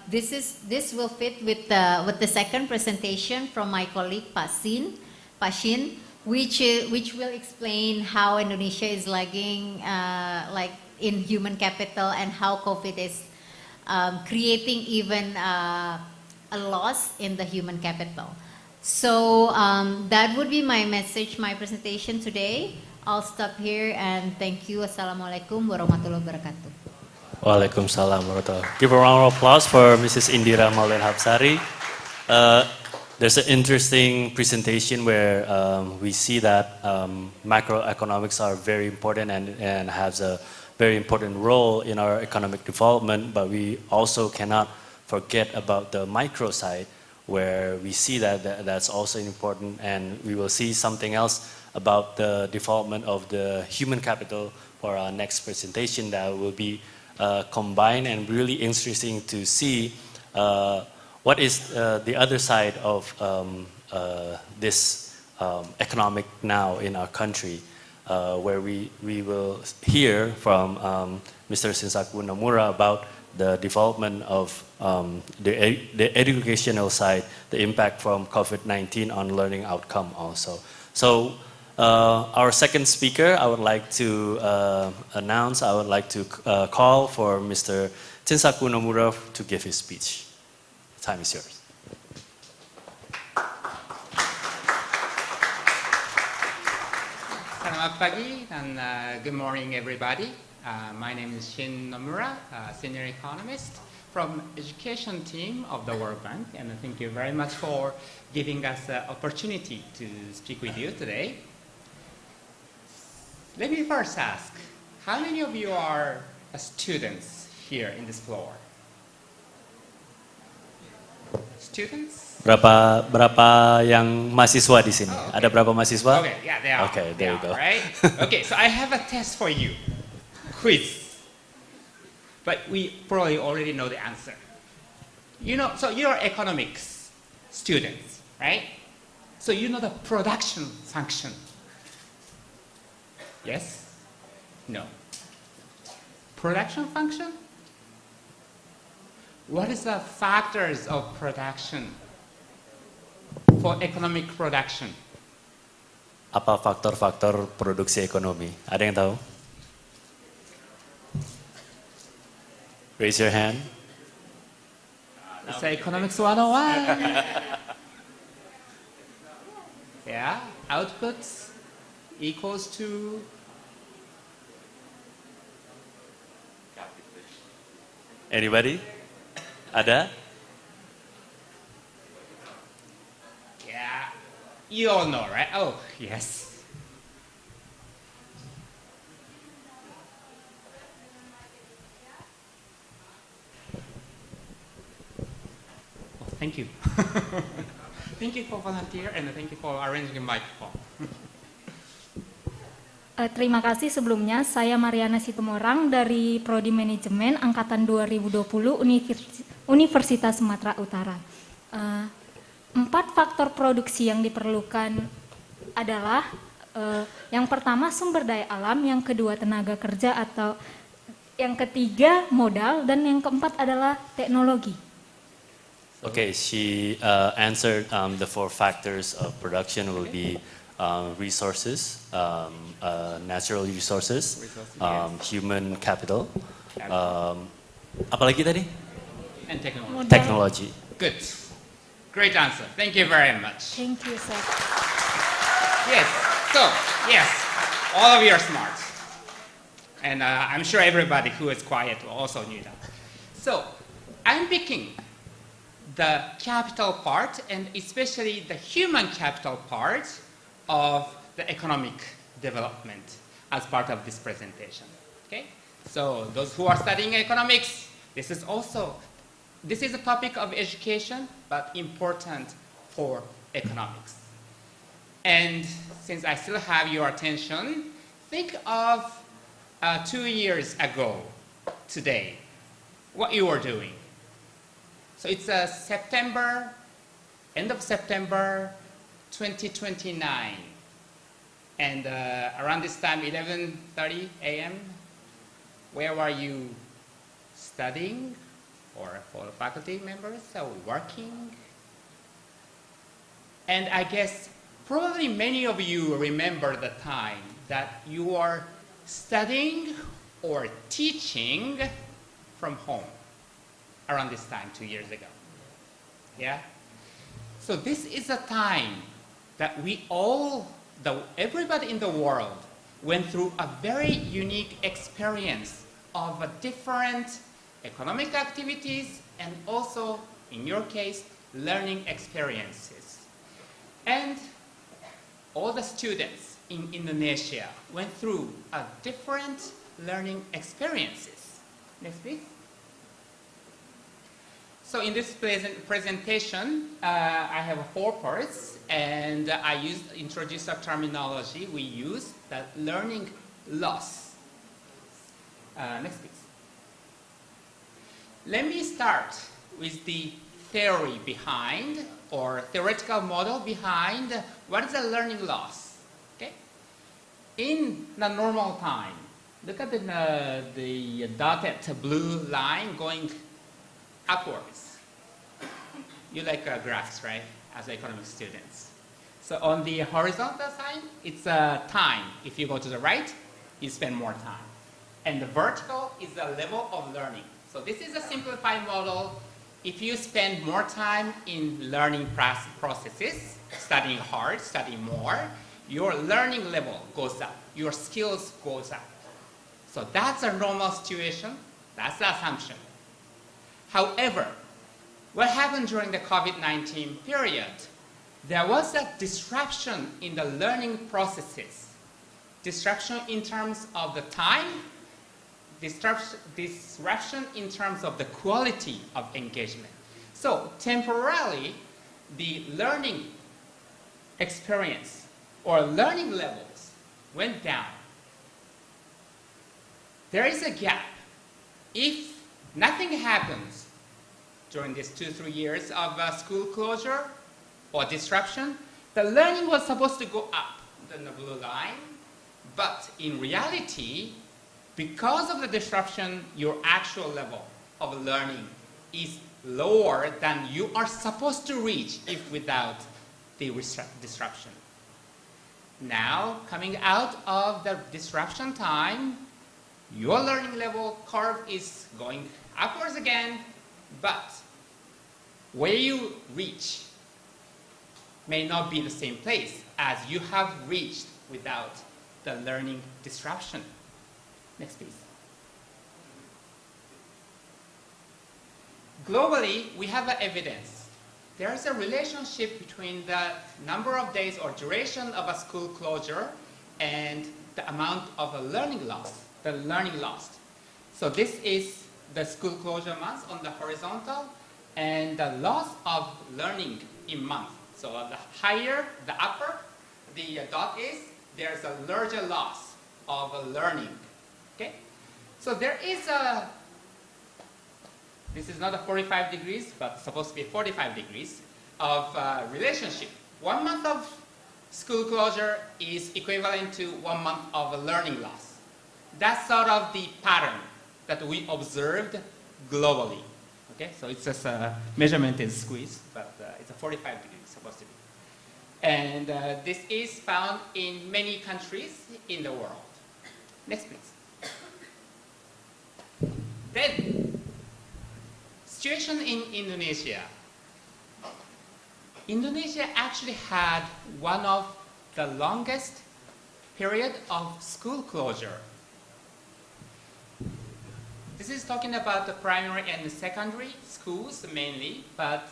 this will fit with the second presentation from my colleague Pashin, which will explain how Indonesia is lagging like in human capital and how COVID is creating even a loss in the human capital. So that would be my message, my presentation today. I'll stop here and thank you. Assalamualaikum warahmatullahi wabarakatuh. Waalaikumsalam warahmatullahi wabarakatuh. Give a round of applause for Mrs. Indira Maulana Hapsari. There's an interesting presentation where we see that macroeconomics are very important and has a very important role in our economic development, but we also cannot forget about the micro side, where we see that that's also important, and we will see something else about the development of the human capital for our next presentation that will be combined and really interesting to see what is the other side of this economic now in our country, where we will hear from Mr. Shinsaku Nomura about the development of the educational side, the impact from COVID-19 on learning outcome also. So our second speaker, I would like to call for Mr. Shinsaku Nomura to give his speech. The time is yours. Selamat pagi and good morning everybody. My name is Shin Nomura, senior economist from education team of the World Bank, and thank you very much for giving us the opportunity to speak with you today. Let me first ask, how many of you are students here in this floor? Students? Berapa yang mahasiswa di sini? Oh, okay. Ada berapa mahasiswa? Okay, yeah, they are. Okay, there you go. Right? Okay, so I have a test for you. Quiz. But we probably already know the answer. You know, so you're economics students, right? So you know the production function. Yes? No. Production function? What is the factors of production for economic production? Apa faktor-faktor produksi ekonomi? Ada yang tahu? Raise your hand. It's economics 101. Yeah, outputs equals to Anybody? Ada? yeah, you all know, right? Oh, yes. Oh, thank you. Thank you for volunteer and thank you for arranging the microphone. Terima kasih sebelumnya, saya Mariana Situmorang dari Prodi Manajemen Angkatan 2020 Universitas Sumatera Utara. 4 faktor produksi yang diperlukan adalah yang pertama sumber daya alam, yang kedua tenaga kerja, atau yang ketiga modal, dan yang keempat adalah teknologi. Okay, she answered the 4 factors of production will be resources, natural resources, human capital, apa lagi tadi? And technology. Technology. Good. Great answer. Thank you very much. Thank you, sir. Yes. So, yes, all of you are smart. And I'm sure everybody who is quiet will also knew that. So, I'm picking the capital part and especially the human capital part of the economic development as part of this presentation. Okay? So those who are studying economics, this is a topic of education, but important for economics. And since I still have your attention, think of 2 years ago today, what you were doing. So it's September, end of September 2029. And around this time, 11:30 a.m., where were you studying? Or for the faculty members, working? And I guess probably many of you remember the time that you are studying or teaching from home around this time 2 years ago. Yeah? So this is a time that everybody in the world went through a very unique experience of a different economic activities and also, in your case, learning experiences. And all the students in Indonesia went through a different learning experiences. Next, please. So in this presentation, I have 4 parts, and I introduced a terminology we use, that learning loss. Next, please. Let me start with the theory behind, or theoretical model behind, what is a learning loss. Okay? In the normal time, look at the dotted blue line going upwards. You like graphs, right, as economic students. So on the horizontal side, it's time. If you go to the right, you spend more time. And the vertical is the level of learning. So this is a simplified model. If you spend more time in learning processes, studying hard, studying more, your learning level goes up, your skills goes up. So that's a normal situation, that's the assumption. However, what happened during the COVID-19 period, there was a disruption in the learning processes. Disruption in terms of the time, disruption in terms of the quality of engagement. So temporarily, the learning experience or learning levels went down. There is a gap. If nothing happens during these 2-3 years of school closure or disruption, the learning was supposed to go up in the blue line, but in reality, because of the disruption, your actual level of learning is lower than you are supposed to reach if without the disruption. Now, coming out of the disruption time, your learning level curve is going upwards again, but where you reach may not be the same place as you have reached without the learning disruption. Next, please. Globally, we have evidence. There is a relationship between the number of days or duration of a school closure and the amount of a learning loss, the learning lost. So this is the school closure months on the horizontal and the loss of learning in month. So the higher the upper the dot is, there's a larger loss of learning. Okay? So there is a, this is not a 45 degrees, but supposed to be 45 degrees of relationship. 1 month of school closure is equivalent to 1 month of learning loss. That's sort of the pattern that we observed globally. Okay, so it's just a measurement is squeezed, but it's a 45 degrees supposed to be. And this is found in many countries in the world. Next, please. Then, situation in Indonesia. Indonesia actually had one of the longest period of school closure. This is talking about the primary and secondary schools mainly, but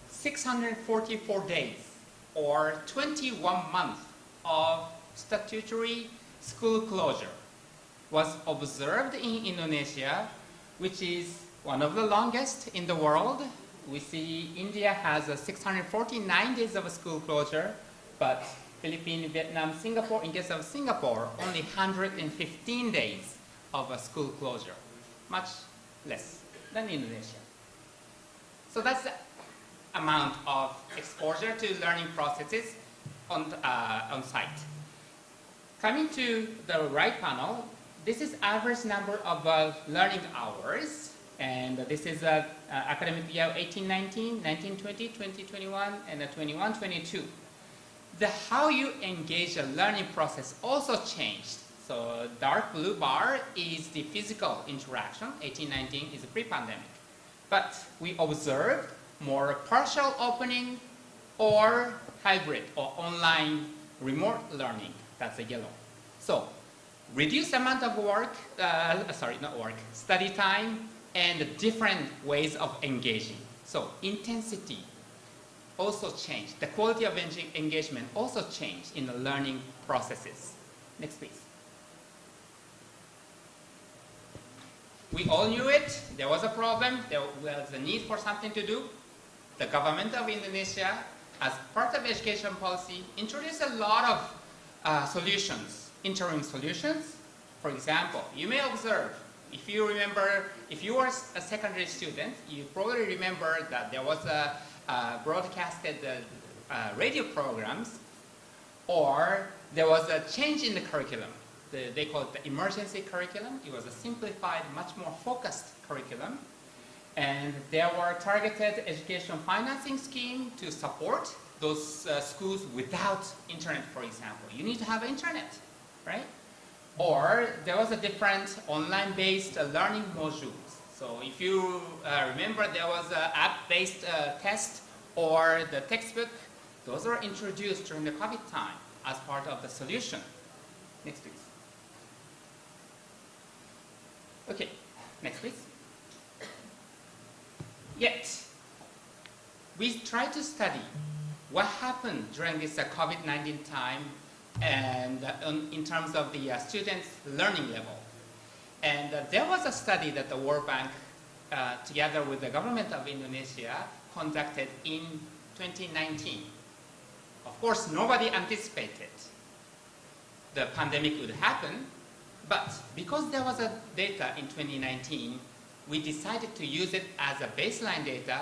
644 days or 21 months of statutory school closure was observed in Indonesia, which is one of the longest in the world. We see India has 649 days of school closure, but Philippines, Vietnam, Singapore, in case of Singapore, only 115 days of a school closure, much less than Indonesia. So that's the amount of exposure to learning processes on site. Coming to the right panel, this is average number of learning hours, and this is academic year 1819, 1920, 2021, and 21-22. The how you engage a learning process also changed. So dark blue bar is the physical interaction, 1819 is pre-pandemic. But we observed more partial opening, or hybrid or online remote learning. That's the yellow. So reduce amount of work, study time, and different ways of engaging. So intensity also changed. The quality of engagement also changed in the learning processes. Next, please. We all knew it. There was a problem. There was a need for something to do. The government of Indonesia, as part of education policy, introduced a lot of solutions, interim solutions. For example, you may observe, if you remember, if you were a secondary student, you probably remember that there was a broadcasted radio programs, or there was a change in the curriculum. They call it the emergency curriculum. It was a simplified, much more focused curriculum. And there were targeted education financing scheme to support those schools without internet, for example. You need to have internet, right? Or there was a different online-based learning modules. So if you remember, there was an app-based test or the textbook. Those were introduced during the COVID time as part of the solution. Next, please. Okay, next, please. Yet, we try to study what happened during this COVID-19 time and in terms of the students' learning level. And there was a study that the World Bank, together with the government of Indonesia, conducted in 2019. Of course, nobody anticipated the pandemic would happen, but because there was a data in 2019, we decided to use it as a baseline data,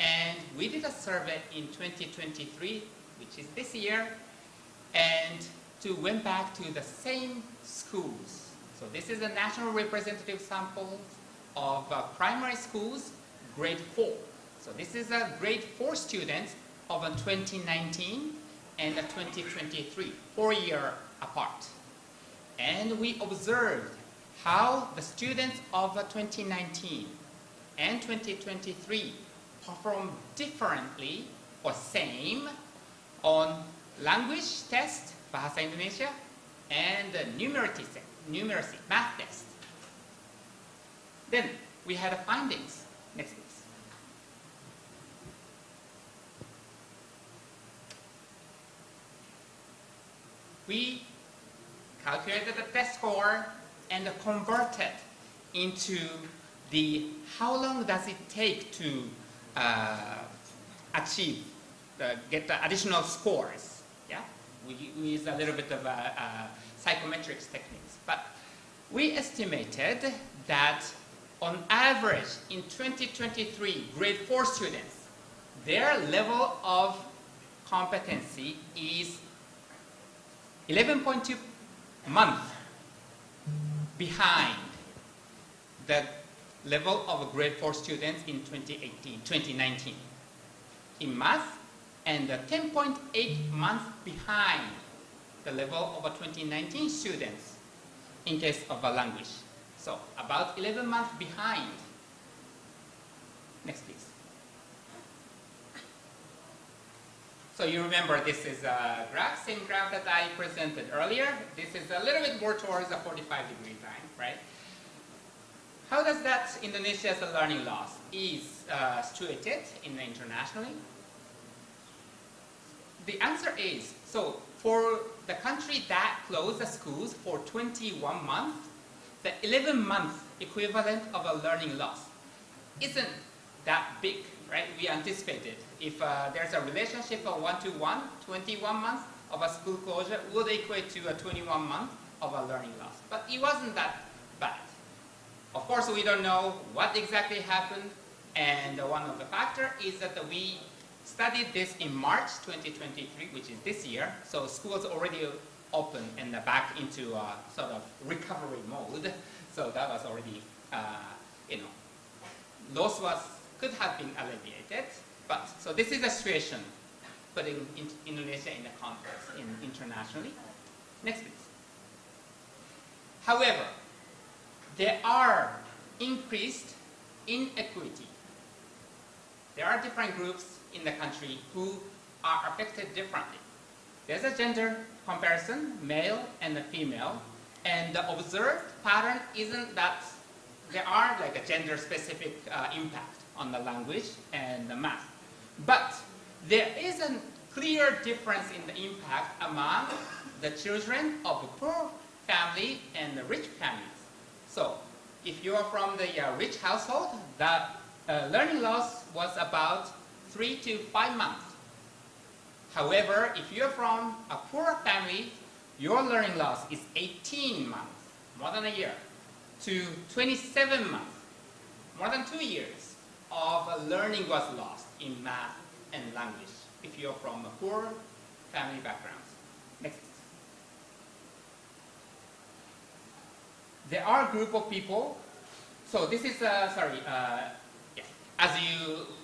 and we did a survey in 2023, which is this year, and went back to the same schools. So this is a national representative sample of primary schools, grade 4. So this is a grade 4 students of 2019 and 2023, 4 years apart. And we observed how the students of 2019 and 2023 perform differently or same on language test, Bahasa Indonesia, and numeracy, math test. Then we had findings. Next, please. We calculated the test score and converted into the how long does it take to achieve, get the additional scores. Yeah, we use a little bit of psychometrics techniques, but we estimated that on average in 2023 grade 4 students, their level of competency is 11.2 months behind the level of grade 4 students in 2019 in math, and 10.8 months behind the level of 2019 students in case of a language. So about 11 months behind. Next, please. So you remember this is a graph, same graph that I presented earlier. This is a little bit more towards the 45-degree line, right? How does that Indonesia's learning loss is situated internationally? The answer is, so for the country that closed the schools for 21 months, the 11-month equivalent of a learning loss isn't that big, right? We anticipated if there's a relationship of 1-to-1, 21 months of a school closure would equate to a 21 months of a learning loss. But it wasn't that bad. Of course, we don't know what exactly happened, and one of the factors is that we studied this in March 2023, which is this year, so schools already open and back into sort of recovery mode. So that was already, loss could have been alleviated. But so this is the situation, putting Indonesia in the context internationally. Next, please. However, there are increased inequity. there are different groups in the country who are affected differently. There's a gender comparison, male and the female, and the observed pattern isn't that there are like a gender-specific impact on the language and the math. But there is a clear difference in the impact among the children of a poor family and the rich families. So if you are from the rich household, the learning loss was about 3 to 5 months. However, if you're from a poor family, your learning loss is 18 months, more than a year, to 27 months, more than 2 years of learning was lost in math and language if you're from a poor family background. Next. There are a group of people, so this is, as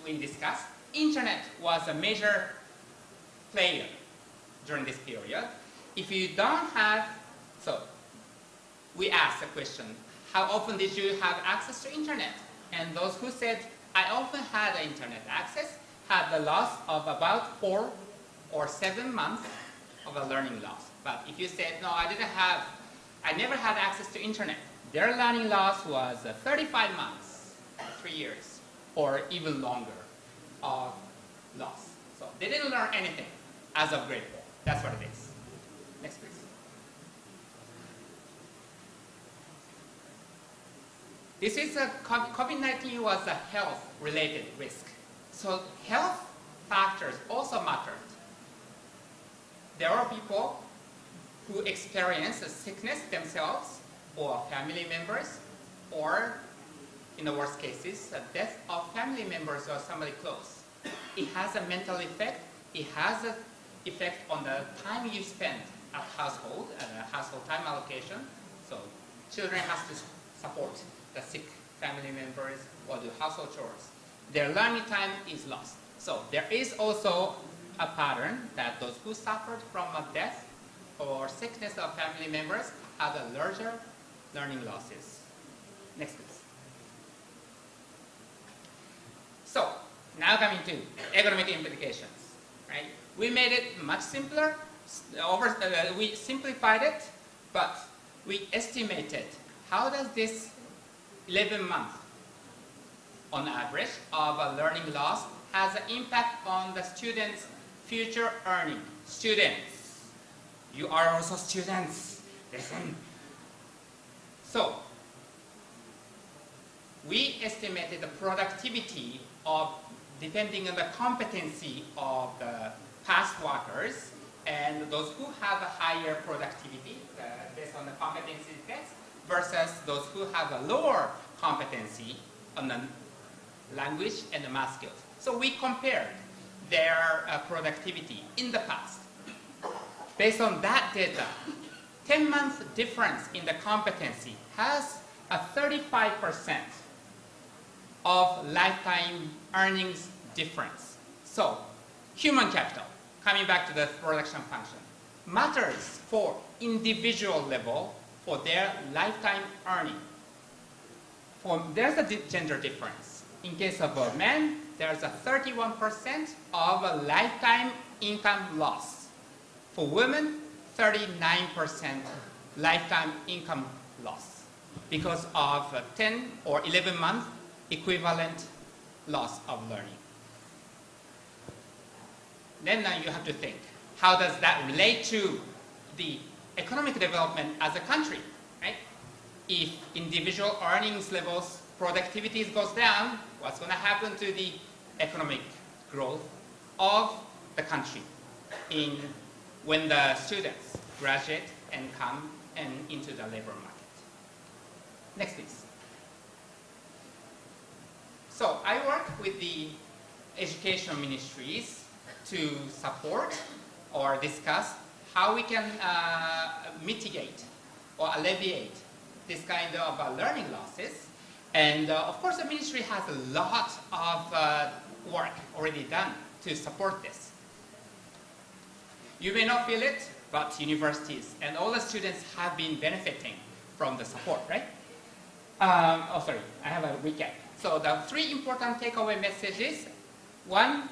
we discussed, internet was a major player during this period. If you don't have, so we asked the question, how often did you have access to internet? And those who said, I often had internet access, had the loss of about 4 or 7 months of a learning loss. But if you said, no, I never had access to internet, their learning loss was 35 months, 3 years, or even longer of loss. So they didn't learn anything as of grade 4. That's what it is. Next, please. This is COVID-19 was a health-related risk. So health factors also mattered. There are people who experience a sickness themselves or family members, or in the worst cases, the death of family members or somebody close. It has a mental effect. It has an effect on the time you spend at household time allocation. So children have to support the sick family members or do household chores. Their learning time is lost. So there is also a pattern that those who suffered from a death or sickness of family members have a larger learning losses. Next, please. So now coming to economic implications. Right? We made it much simpler. We simplified it, but we estimated how does this 11 months on average of a learning loss has an impact on the students' future earning. Students, you are also students. Listen. So, we estimated the productivity of, depending on the competency of the past workers and those who have a higher productivity based on the competency test versus those who have a lower competency on the language and the math skills. So we compared their productivity in the past. Based on that data, 10-month difference in the competency has a 35% of lifetime earnings difference. So human capital, coming back to the production function, matters for individual level for their lifetime earning. There's a gender difference. In case of men, there's a 31% of a lifetime income loss. For women, 39% lifetime income loss because of 10 or 11 month equivalent loss of learning. Then you have to think, how does that relate to the economic development as a country, right? If individual earnings levels, productivity goes down, what's going to happen to the economic growth of the country when the students graduate and come into the labor market? Next, please. So I work with the education ministries to support or discuss how we can mitigate or alleviate this kind of learning losses. And of course, the ministry has a lot of work already done to support this. You may not feel it, but universities and all the students have been benefiting from the support, right? I have a recap. So the 3 important takeaway messages One,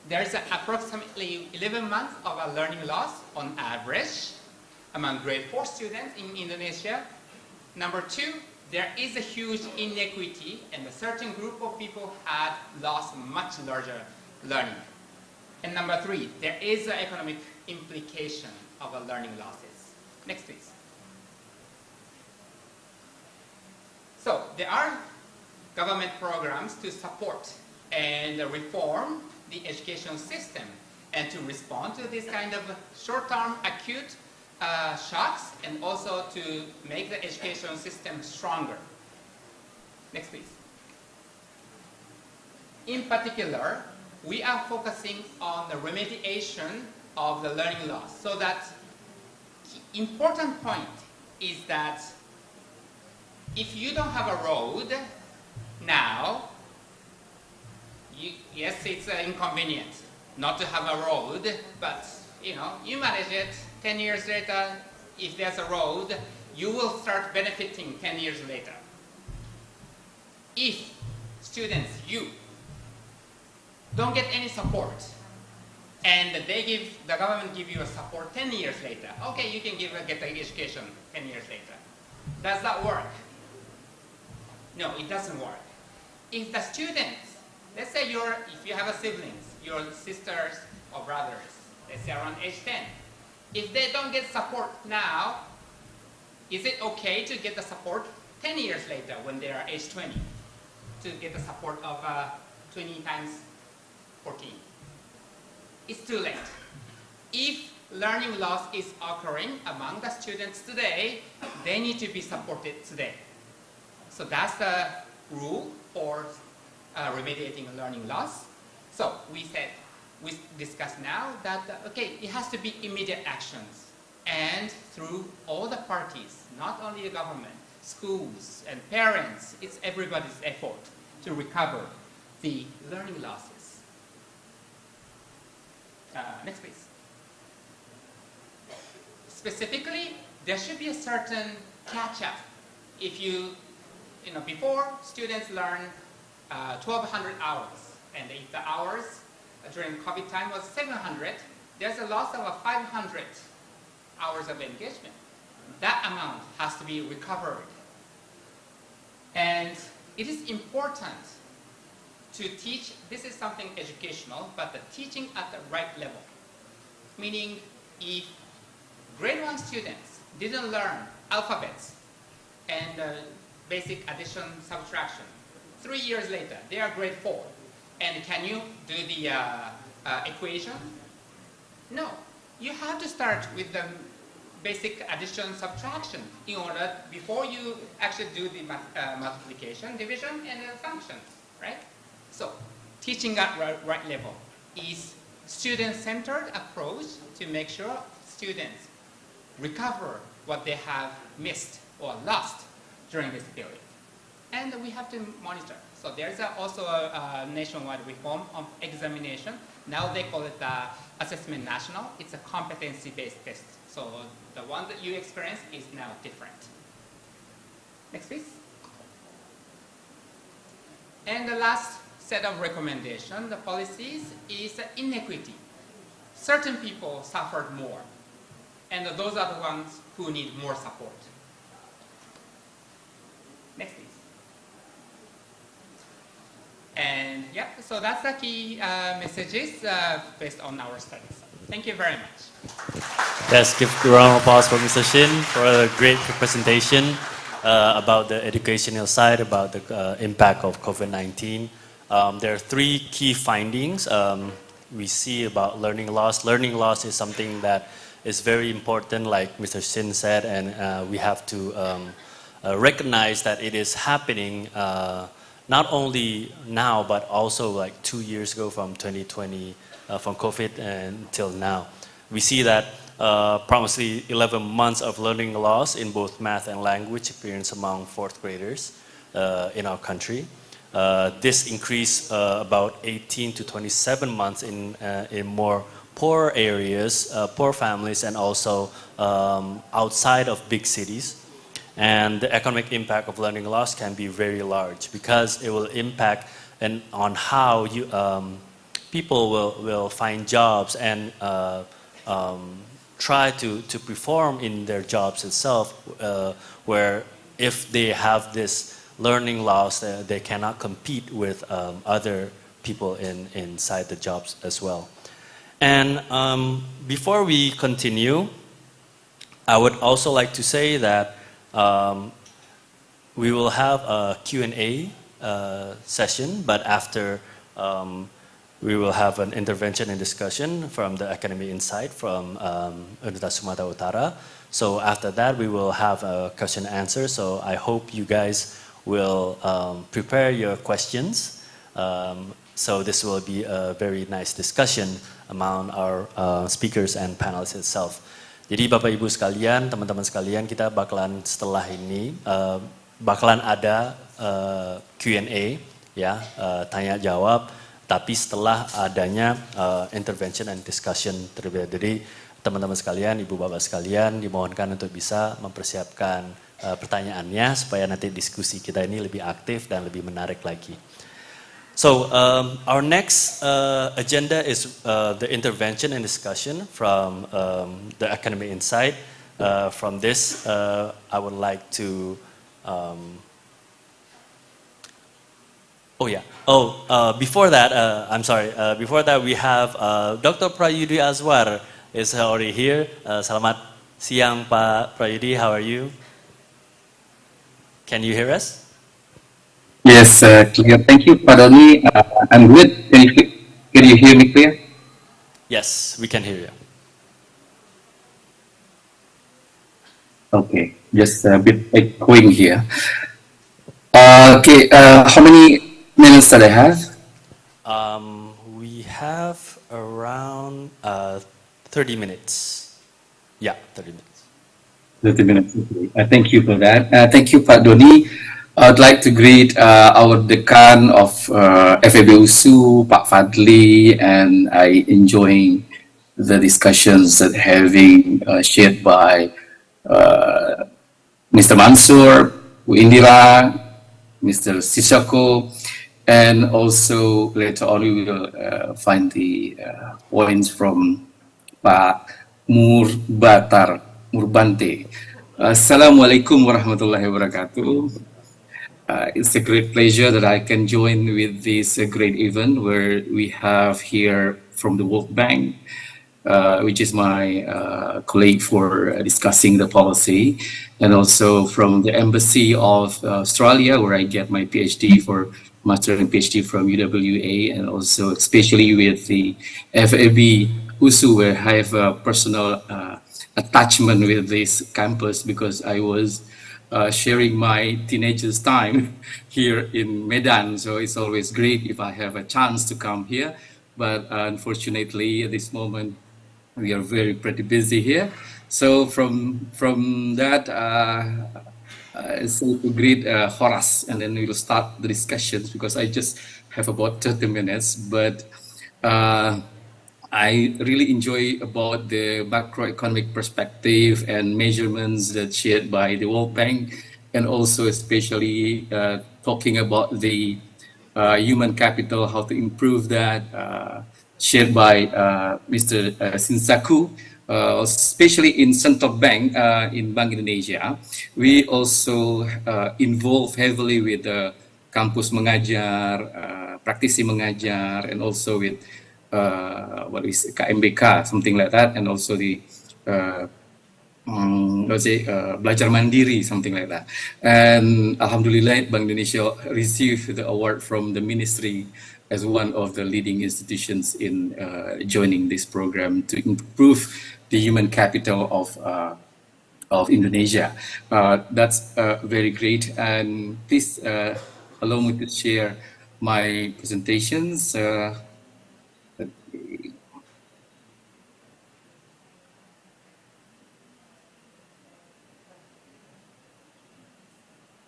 there's approximately 11 months of a learning loss on average among grade 4 students in Indonesia. Number two, there is a huge inequity, and a certain group of people had lost much larger learning. And number three, there is an economic implication of a learning losses. Next, please. So there are government programs to support and reform the education system and to respond to this kind of short-term acute shocks, and also to make the education system stronger. Next, please. In particular, we are focusing on the remediation of the learning loss. So that the important point is that if you don't have a road now, yes, it's inconvenient not to have a road, but you manage it. 10 years later, if there's a road, you will start benefiting 10 years later. If students, you don't get any support, and the government give you a support 10 years later, okay, you can get the education 10 years later. Does that work? No, it doesn't work. If the students, let's say if you have a siblings, your sisters or brothers, let's say around age 10, if they don't get support now, is it okay to get the support 10 years later when they are age 20? To get the support of 20 times 14? It's too late. If learning loss is occurring among the students today, they need to be supported today. So that's the rule for remediating learning loss. So we discussed now that, okay, it has to be immediate actions, and through all the parties, not only the government, schools and parents, it's everybody's effort to recover the learning losses. Next, please. Specifically, there should be a certain catch-up. If before students learn 1,200 hours, and if the hours during COVID time was 700, there's a loss of 500 hours of engagement. That amount has to be recovered. And it is important to teach, this is something educational, but the teaching at the right level. Meaning, if grade 1 students didn't learn alphabets and basic addition, subtraction, 3 years later, they are grade 4. And can you do the equation? No. You have to start with the basic addition, subtraction in order, before you actually do the multiplication, division, and functions, right? So, teaching at right level is student-centered approach to make sure students recover what they have missed or lost during this period. And we have to monitor. So there's also a nationwide reform of examination. Now they call it Assessment National. It's a competency-based test. So the one that you experience is now different. Next, please. And the last set of recommendations, the policies, is inequity. Certain people suffered more, and those are the ones who need more support. Next, please. And yeah, so that's the key messages based on our studies. Thank you very much. Let's give a round of applause for Mr. Shin for a great presentation about the educational side, about the impact of COVID-19. There are 3 key findings we see about learning loss. Learning loss is something that is very important, like Mr. Shin said, and we have to recognize that it is happening not only now, but also like 2 years ago from 2020, from COVID until now. We see that approximately 11 months of learning loss in both math and language experienced among 4th graders in our country. This increased about 18 to 27 months in more poor areas, poor families, and also outside of big cities. And the economic impact of learning loss can be very large because it will impact on how people will find jobs and try to perform in their jobs itself, where if they have this learning loss, they cannot compete with other people inside the jobs as well. And before we continue, I would also like to say that we will have a Q&A session, but after we will have an intervention and discussion from the Academy Insight from Universitas Sumatera Utara. So after that, we will have a question and answer. So I hope you guys will prepare your questions. So this will be a very nice discussion among our speakers and panelists itself. Jadi Bapak Ibu sekalian, teman-teman sekalian, kita bakalan setelah ini bakalan ada Q&A, ya, tanya jawab. Tapi setelah adanya intervention and discussion terlebih. Jadi teman-teman sekalian, ibu bapak sekalian, dimohonkan untuk bisa mempersiapkan pertanyaannya supaya nanti diskusi kita ini lebih aktif dan lebih menarik lagi. So our next agenda is the intervention and discussion from the Academy Insight. From this, I would like to before that, I'm sorry. Before that, we have Dr. Prayudi Azwar is already here. Selamat siang, Pak Prayudi. How are you? Can you hear us? Yes, clear. Thank you, Pak Doni. I'm good. Can you hear me clear? Yes, we can hear you. Okay, just a bit echoing here. Okay, how many minutes that I have? We have around 30 minutes. Yeah, 30 minutes. 30 minutes. Okay. Thank you for that. Thank you, Pak Doni. I'd like to greet our Dekan of FEB USU, Pak Fadli, and I enjoying the discussions that having shared by Mr. Mansur, Bu Indira, Mr. Sisako, and also later on we will find the points from Pak Murbante. Assalamualaikum warahmatullahi wabarakatuh. It's a great pleasure that I can join with this great event where we have here from the World Bank, which is my colleague for discussing the policy, and also from the Embassy of Australia, where I get my PhD for Master and PhD from UWA, and also especially with the FAB USU, where I have a personal attachment with this campus because I was sharing my teenagers' time here in Medan. So it's always great if I have a chance to come here. But unfortunately, at this moment, we are pretty busy here. So from that, so to greet Horace, and then we will start the discussions because I just have about 30 minutes. But I really enjoy about the macroeconomic perspective and measurements that shared by the World Bank, and also especially talking about the human capital, how to improve that, shared by Mr. Sinsaku, especially in Central Bank, in Bank Indonesia. We also involve heavily with the kampus mengajar, praktisi mengajar, and also with what is KMBK, something like that, and also the belajar mandiri, something like that. And Alhamdulillah, Bank Indonesia received the award from the ministry as one of the leading institutions in joining this program to improve the human capital of Indonesia. That's very great. And please allow me to share my presentations.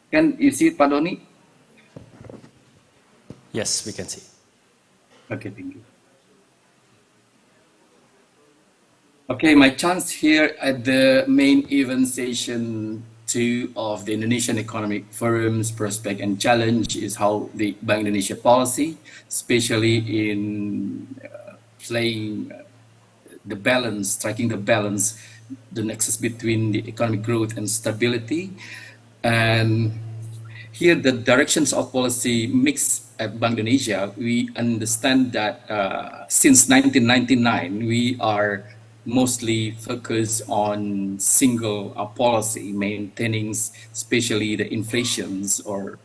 Can you see it, Pak Doni? Yes, we can see. Okay, thank you. Okay, my chance here at the main event session 2 of the Indonesian Economic Forum's Prospect and Challenge is how the Bank Indonesia policy, especially in playing the balance, striking the balance, the nexus between the economic growth and stability. And here the directions of policy mix at Bank Indonesia. We understand that since 1999, we are mostly focused on single policy, maintaining especially the inflations or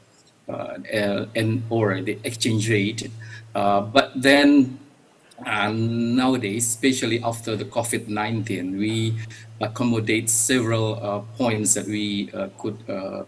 the exchange rate. But then nowadays, especially after the COVID-19, we accommodate several points that we could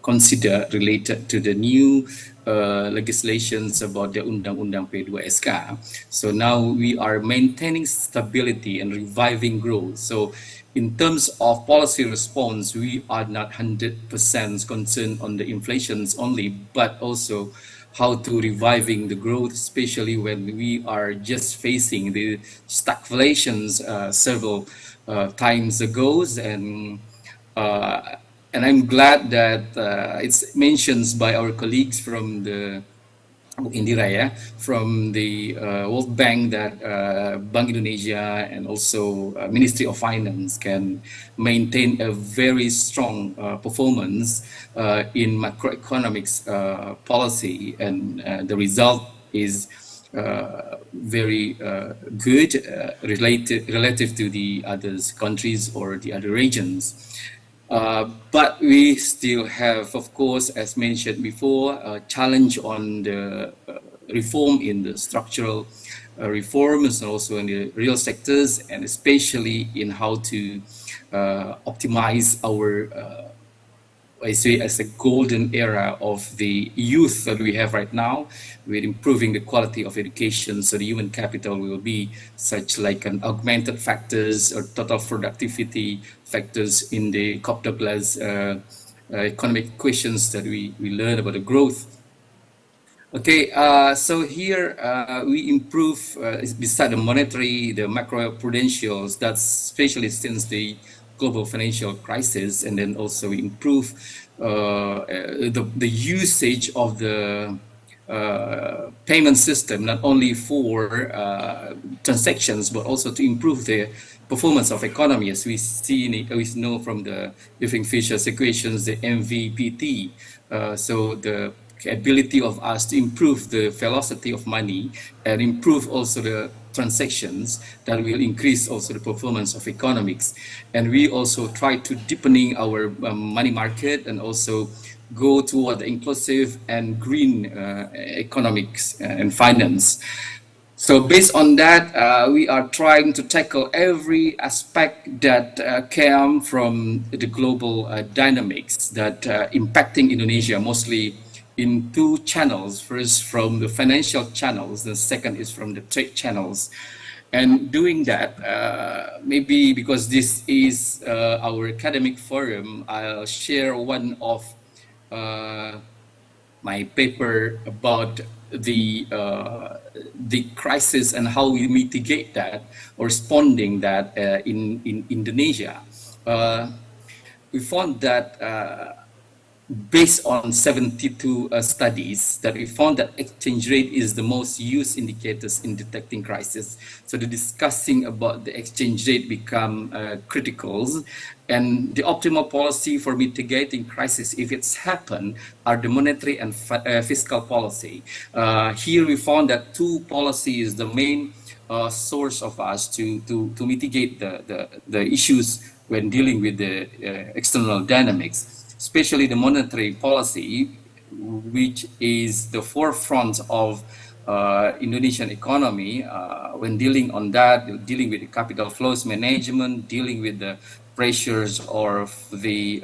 consider related to the new legislations about the Undang-Undang P2SK. So now we are maintaining stability and reviving growth. So in terms of policy response, we are not 100% concerned on the inflations only, but also how to reviving the growth, especially when we are just facing the stagflations several times ago. And I'm glad that it's mentioned by our colleagues from the Indira, yeah, from the World Bank that Bank Indonesia and also Ministry of Finance can maintain a very strong performance in macroeconomics policy, and the result is very good relative to the other countries or the other regions. But we still have, of course, as mentioned before, a challenge on the reform in the structural reforms and also in the real sectors, and especially in how to optimize our I say as a golden era of the youth that we have right now, with improving the quality of education, so the human capital will be such like an augmented factors or total productivity factors in the Cobb-Douglas economic equations that we learn about the growth. Okay, so here we improve, beside the monetary, the macro-prudentials, that's especially since the global financial crisis, and then also improve the usage of the payment system, not only for transactions, but also to improve the performance of economy, as we see, we know from the different Fisher's equations, the MVPT. So the ability of us to improve the velocity of money and improve also the transactions, that will increase also the performance of economics. And we also try to deepening our money market and also go toward the inclusive and green economics and finance. So based on that, we are trying to tackle every aspect that came from the global dynamics that impacting Indonesia, mostly in two channels. First, from the financial channels, the second is from the trade channels. And doing that, maybe because this is our academic forum, I'll share one of my paper about the crisis and how we mitigate that or responding that in Indonesia. We found that based on 72 studies, that we found that exchange rate is the most used indicators in detecting crisis. So the discussing about the exchange rate become critical, and the optimal policy for mitigating crisis, if it's happened, are the monetary and fiscal policy. Here we found that two policy is the main source of us to mitigate the issues when dealing with the external dynamics, especially the monetary policy, which is the forefront of Indonesian economy. When dealing on that, dealing with the capital flows management, dealing with the pressures or the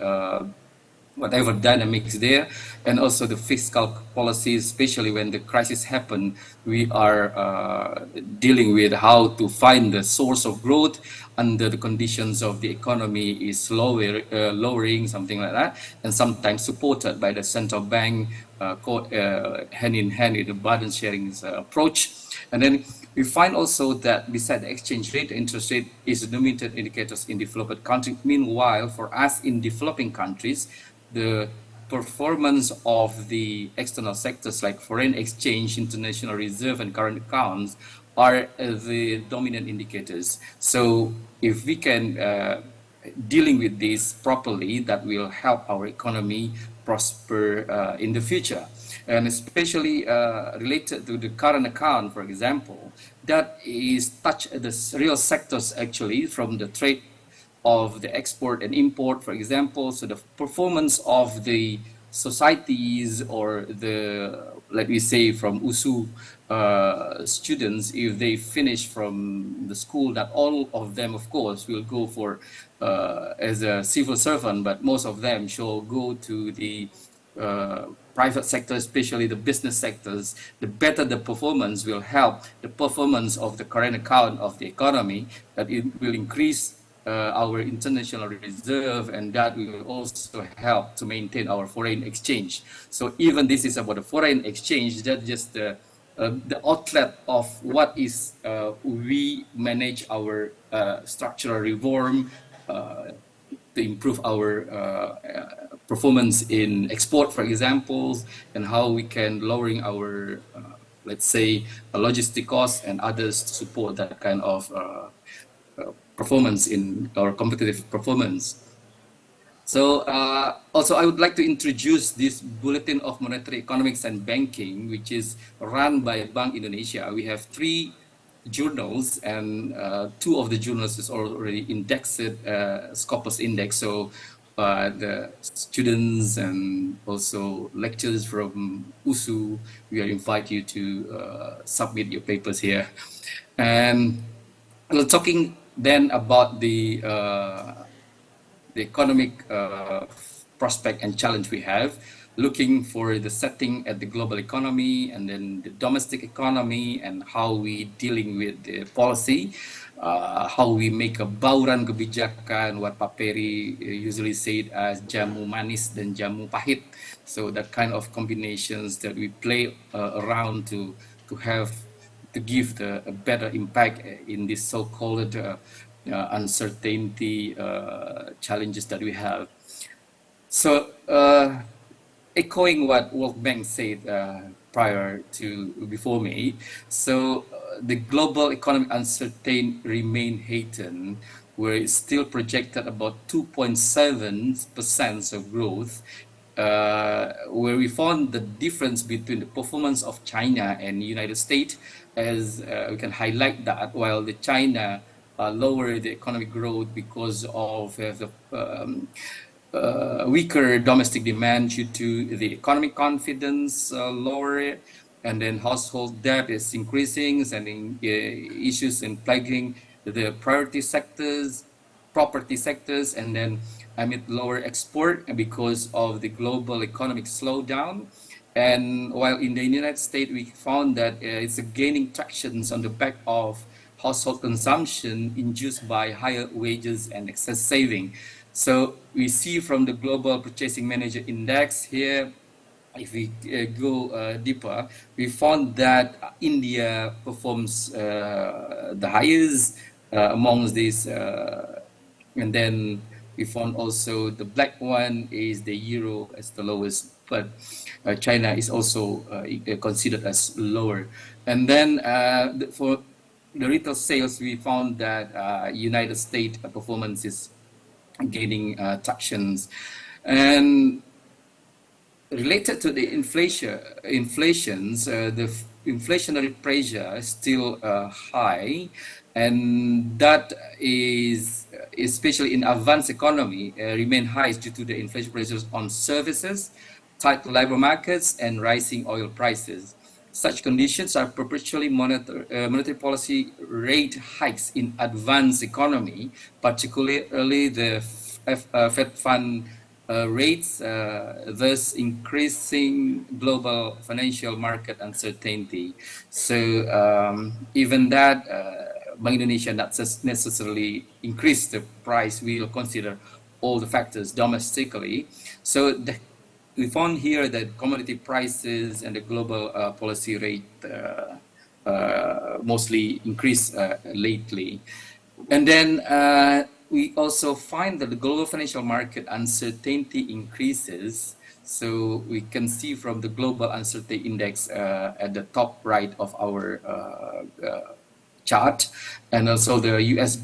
whatever dynamics there, and also the fiscal policy, especially when the crisis happened, we are dealing with how to find the source of growth under the conditions of the economy is lowering, something like that, and sometimes supported by the central bank hand in hand with the burden sharing approach. And then we find also that beside the exchange rate, interest rate is dominant indicators in developed countries. Meanwhile, for us in developing countries, the performance of the external sectors like foreign exchange, international reserve, and current accounts are the dominant indicators. So if we can dealing with this properly, that will help our economy prosper in the future. And especially related to the current account, for example, that is touch the real sectors actually from the trade of the export and import, for example. So the performance of the societies or the, let me say, from USU students, if they finish from the school, not all of them, of course, will go for as a civil servant, but most of them shall go to the private sector, especially the business sectors. The better the performance will help the performance of the current account of the economy, that it will increase our international reserve, and that will also help to maintain our foreign exchange. So even this is about the foreign exchange, that's just the outlet of what is we manage our structural reform to improve our performance in export, for example, and how we can lowering our, let's say, logistic costs and others to support that kind of performance in our competitive performance. So also I would like to introduce this Bulletin of Monetary Economics and Banking, which is run by Bank Indonesia. We have 3 journals, and 2 of the journals is already indexed, Scopus Index. So the students and also lecturers from USU, we are invite you to submit your papers here. And we're talking then about the economic prospect and challenge we have, looking for the setting at the global economy and then the domestic economy, and how we dealing with the policy, how we make a bauran kebijakan, what Pak Peri usually said as jamu manis dan jamu pahit. So that kind of combinations that we play around to have to give a better impact in this so-called uncertainty challenges that we have. So echoing what World Bank said before me, so the global economic uncertainty remain heightened, where it's still projected about 2.7% of growth, where we found the difference between the performance of China and United States, as we can highlight that while the China lower the economic growth because of the weaker domestic demand due to the economic confidence lower, and then household debt is increasing, and issues in plaguing the priority sectors, property sectors, and then amid lower export because of the global economic slowdown. And while in the United States, we found that it's gaining traction on the back of household consumption induced by higher wages and excess saving. So we see from the Global Purchasing Manager Index here, if we go deeper, we found that India performs the highest amongst these, and then we found also the black one is the euro as the lowest, but China is also considered as lower. And then for the retail sales, we found that United States performance is gaining tractions. And related to the inflations, the inflationary pressure is still high, and that is especially in advanced economy remain high due to the inflation pressures on services, tight labor markets, and rising oil prices. Such conditions are perpetually monetary policy rate hikes in advanced economy, particularly the Fed fund rates, thus increasing global financial market uncertainty. So even that, Bank Indonesia not necessarily increase the price, we will consider all the factors domestically. So we found here that commodity prices and the global policy rate mostly increased lately. And then we also find that the global financial market uncertainty increases. So we can see from the global uncertainty index at the top right of our chart, and also the US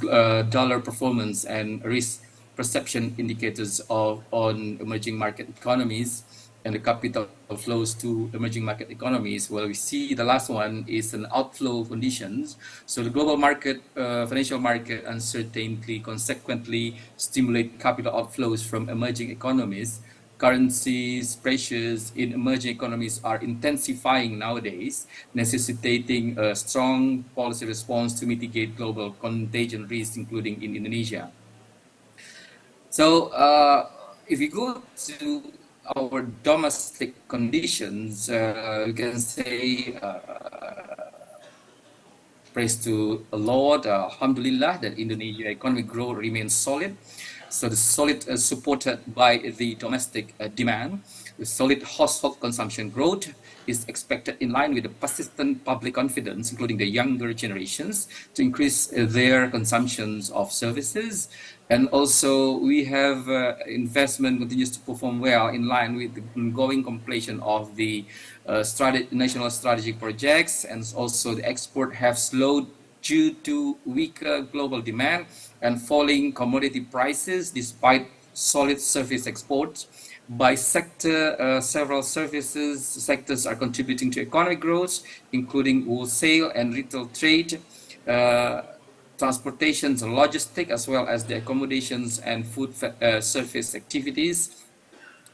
dollar performance and risk perception indicators on emerging market economies and the capital flows to emerging market economies. Well, we see the last one is an outflow conditions. So the global market, financial market uncertainty consequently stimulate capital outflows from emerging economies. Currencies pressures in emerging economies are intensifying nowadays, necessitating a strong policy response to mitigate global contagion risks, including in Indonesia. So if you go to our domestic conditions, we can say praise to the Lord, Alhamdulillah, that Indonesia economic growth remains solid. So the solid supported by the domestic demand. The solid household consumption growth is expected in line with the persistent public confidence, including the younger generations, to increase their consumptions of services. And also we have investment continues to perform well in line with the ongoing completion of the national strategic projects, and also the export have slowed due to weaker global demand and falling commodity prices despite solid service exports. By sector, several services sectors are contributing to economic growth, including wholesale and retail trade, transportations and logistics, as well as the accommodations and food service activities.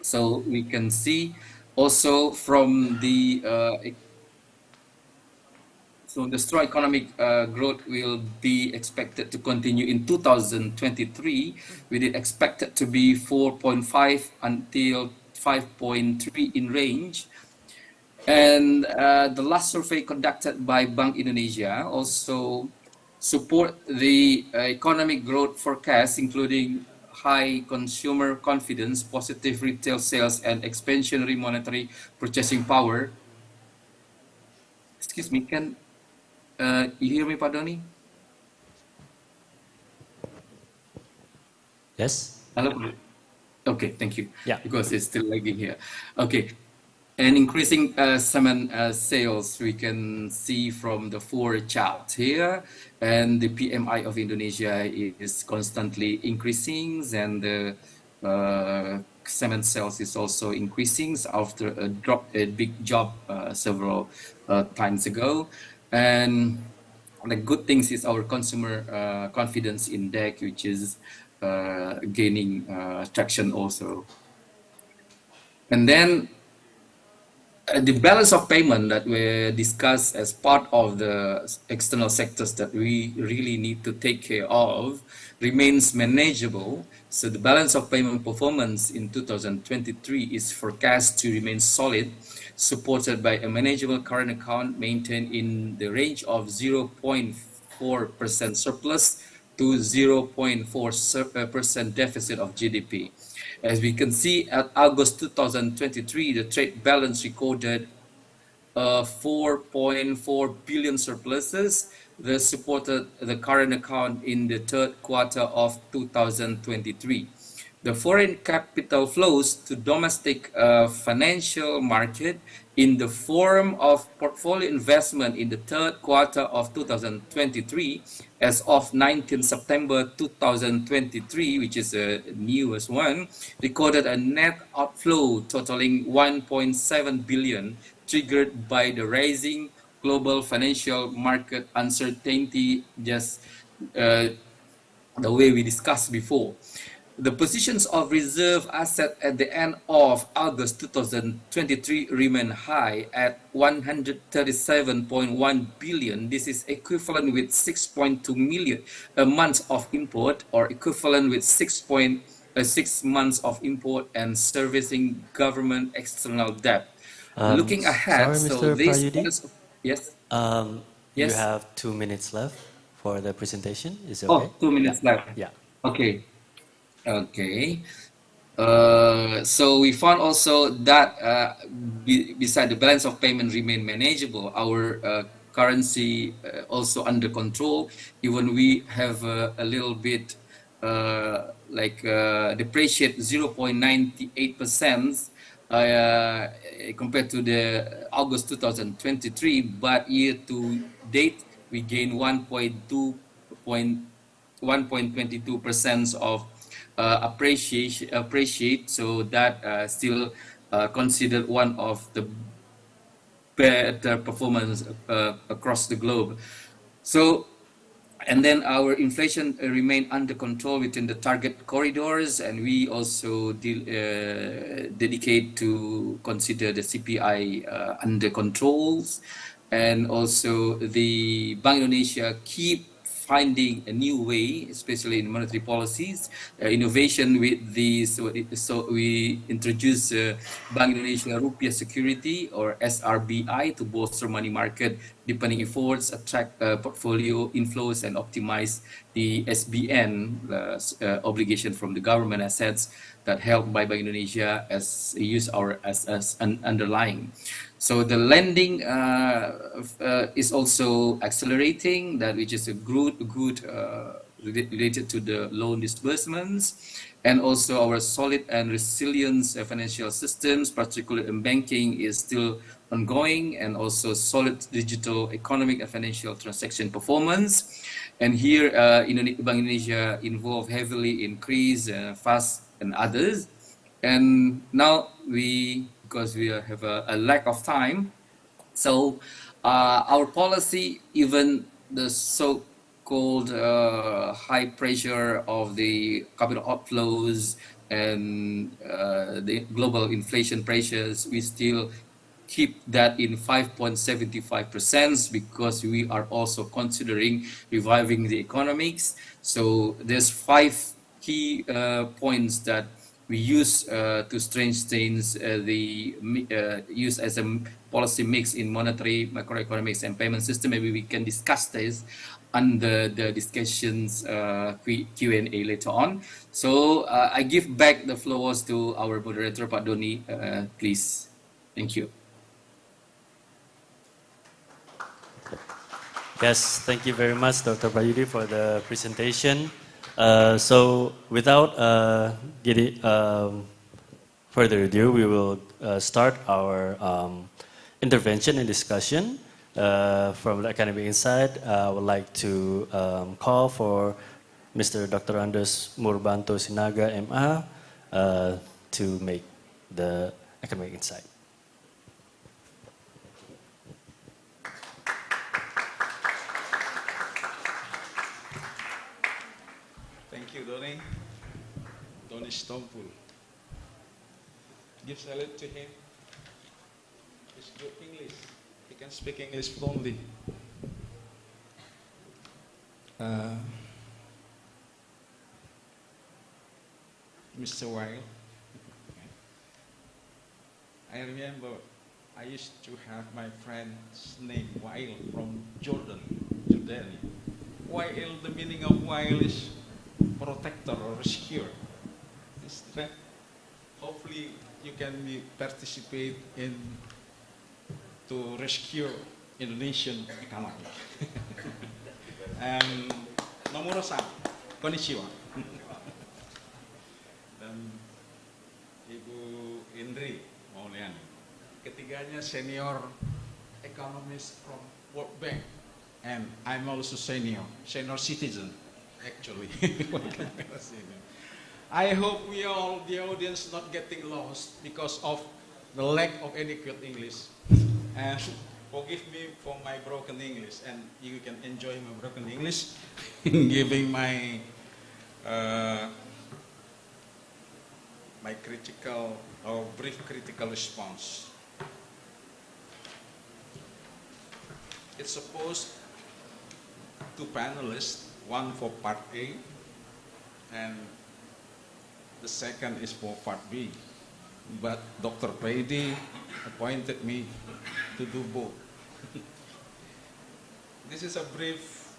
So we can see also from the so the strong economic growth will be expected to continue in 2023, with it expected to be 4.5 until 5.3 in range. And the last survey conducted by Bank Indonesia also support the economic growth forecast, including high consumer confidence, positive retail sales, and expansionary monetary purchasing power. Excuse me, can you hear me, Pak Doni? Yes. Hello. Okay, thank you. Yeah. Because it's still lagging here. Okay. And increasing cement sales, we can see from the 4 charts here, and the PMI of Indonesia is constantly increasing, and the cement sales is also increasing after a big drop several times ago. And the good things is our consumer confidence index, which is gaining traction also. And then the balance of payment that we discussed as part of the external sectors that we really need to take care of remains manageable. So the balance of payment performance in 2023 is forecast to remain solid, supported by a manageable current account maintained in the range of 0.4% surplus to 0.4% deficit of GDP. As we can see, at August 2023, the trade balance recorded 4.4 billion surpluses that supported the current account in the third quarter of 2023. The foreign capital flows to domestic financial market in the form of portfolio investment in the third quarter of 2023, as of 19 September 2023, which is the newest one, recorded a net outflow totaling 1.7 billion, triggered by the rising global financial market uncertainty, just the way we discussed before. The positions of reserve asset at the end of August 2023 remain high at 137.1 billion. This is equivalent with 6.2 million a month of import, or equivalent with 6 months of import and servicing government external debt. Looking ahead, sorry, so Mr. this Prayudi? yes. You Yes. have 2 minutes left for the presentation. Is it Oh, okay? 2 minutes left. Yeah. Okay. Okay. So we found also that beside the balance of payment remain manageable, our currency also under control. Even we have a little bit depreciate 0.98% compared to the August 2023, but year to date we gain 1.22% of appreciate, so that still considered one of the better performance across the globe. So, and then our inflation remain under control within the target corridors, and we also dedicate to consider the CPI under controls, and also the Bank Indonesia keep finding a new way, especially in monetary policies, innovation with these. So we introduced Bank Indonesia Rupiah Security, or SRBI, to bolster money market deepening efforts, attract portfolio inflows, and optimize the SBN obligation from the government assets that held by Bank Indonesia as an underlying. So the lending is also accelerating, that which is a good related to the loan disbursements, and also our solid and resilient financial systems, particularly in banking, is still ongoing, and also solid digital economic and financial transaction performance. And here, Bank Indonesia involved heavily in Kris, Fast, and others. And now because we have a lack of time, so our policy, even the so-called high pressure of the capital outflows and the global inflation pressures, we still keep that in 5.75%, because we are also considering reviving the economics. So there's 5 key points that we use to strengthen the use as a policy mix in monetary, macroeconomics, and payment system. Maybe we can discuss this under the discussions Q&A later on. So I give back the floors to our moderator, Pak Doni, please. Thank you. Yes, thank you very much, Dr. Prayudi, for the presentation. So without further ado, we will start our intervention and discussion. From the academic inside, I would like to call for Mr. Dr. Andes Murbanto Sinaga, MA, to make the academic insight. Thank you, Doni Stompul. Give salute to him. He's good English. He can speak English fluently. Mr. Weil. I remember I used to have my friend's name Weil from Jordan. Weil, the meaning of Weil is protector or rescuer. Is that? Hopefully you can participate in to rescue Indonesian economy. And Nomura-san, konnichiwa. Dan Ibu Indri Mauliani. Ketiganya senior economist from World Bank, and I'm also senior citizen, actually. I hope we all, the audience, not getting lost because of the lack of adequate English. And forgive me for my broken English, and you can enjoy my broken English in giving my my critical or brief critical response. It's supposed two panelists, one for part A, and the second is for part B. But Dr. Prayudi appointed me to do both. This is a brief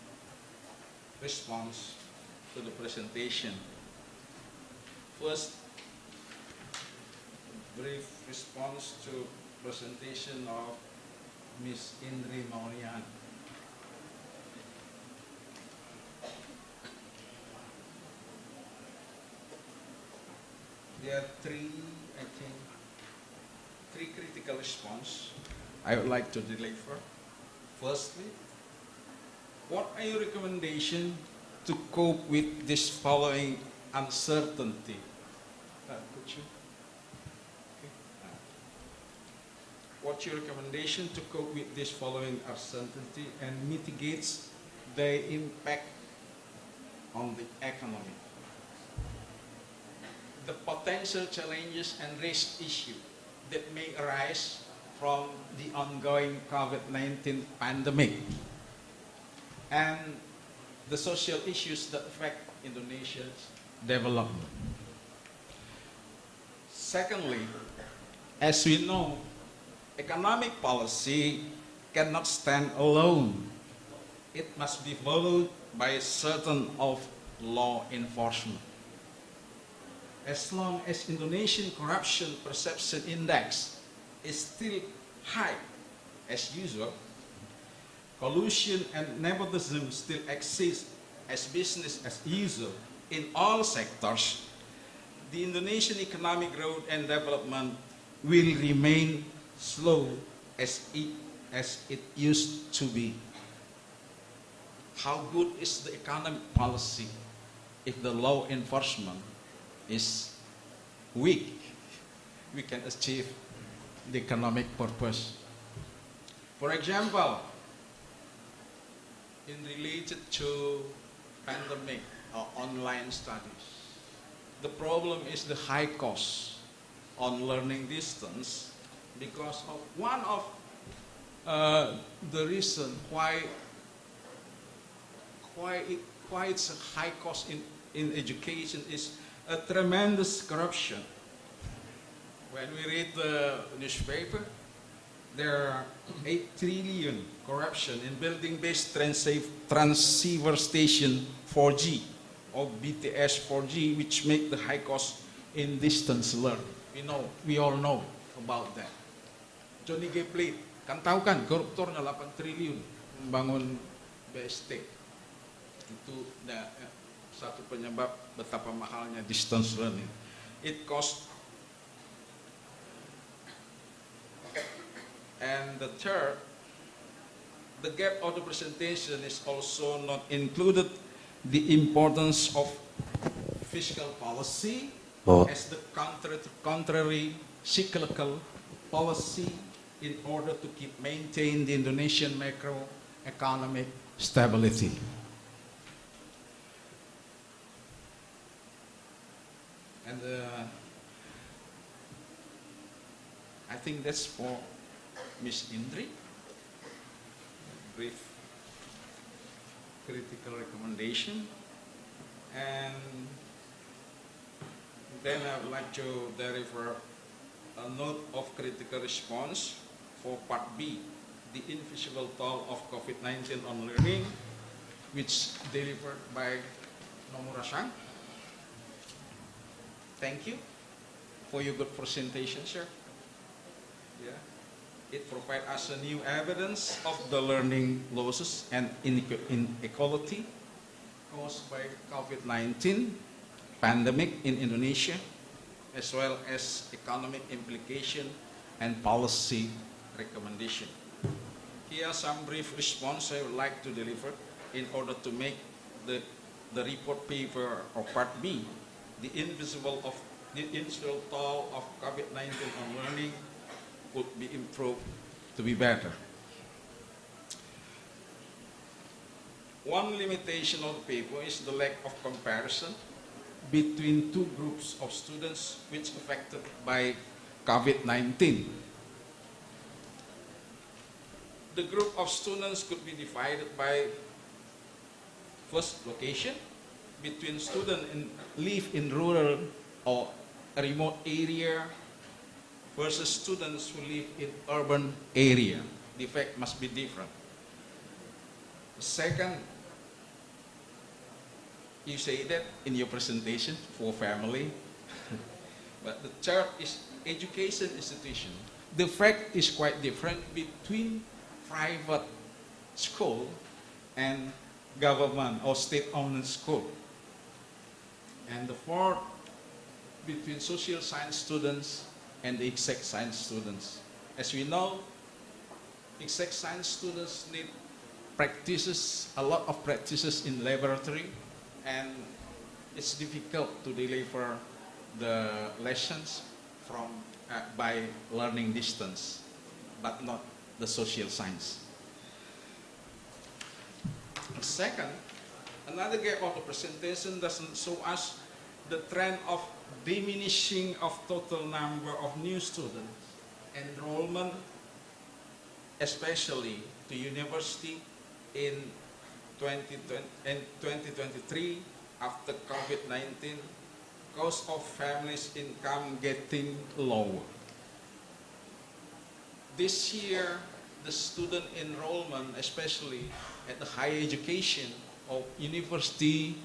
response to the presentation. First, brief response to presentation of Ms. Indri Mauliani. there are three critical response I would like to deliver. Firstly, what are your recommendations to cope with this following uncertainty? Could you? Okay. What's your recommendation to cope with this following uncertainty and mitigates the impact on the economy? The potential challenges and risk issue that may arise from the ongoing COVID-19 pandemic and the social issues that affect Indonesia's development. Secondly, as we know, economic policy cannot stand alone. It must be followed by a certain of law enforcement. As long as Indonesian corruption perception index is still high as usual, collusion and nepotism still exist as business as usual in all sectors, the Indonesian economic growth and development will remain slow as it used to be. How good is the economic policy if the law enforcement is weak? We can achieve the economic purpose. For example, in related to pandemic or online studies, the problem is the high cost on learning distance because of one of the reason why it's a high cost in education is a tremendous corruption. When we read the newspaper, there are 8 trillion corruption in building-based transceiver station 4G or BTS 4G, which make the high cost in distance learning. We all know about that. Johnny G. Plate, kan tahu kan koruptornya 8 triliun membangun BST. Itu satu penyebab betapa mahalnya distance learning. It cost. And the third, the gap of the presentation is also not included the importance of fiscal policy as the contrary cyclical policy in order to maintain the Indonesian macroeconomic stability. And I think that's for Ms. Indri. Brief critical recommendation. And then I would like to deliver a note of critical response for Part B, the invisible toll of COVID-19 on learning, which delivered by Nomura-san. Thank you for your good presentation, sir. Yeah. It provides us a new evidence of the learning losses and inequality caused by COVID-19 pandemic in Indonesia, as well as economic implication and policy recommendation. Here are some brief response I would like to deliver in order to make the report paper of Part B, the invisible toll of COVID-19 on learning, could be improved to be better. One limitation of the paper is the lack of comparison between two groups of students which affected by COVID-19. The group of students could be divided by first location between students live in rural or a remote area versus students who live in urban area. The effect must be different. Second, you say that in your presentation for family, but the third is education institution. The fact is quite different between private school and government or state-owned school. And the fourth between social science students and the exact science students. As we know, exact science students need a lot of practices in laboratory, and it's difficult to deliver the lessons by learning distance, but not the social science. Second, another gap of the presentation doesn't show us the trend of diminishing of total number of new students, enrollment, especially to university in 2023 after COVID-19, cost of families' income getting lower. This year, the student enrollment, especially at the higher education of university,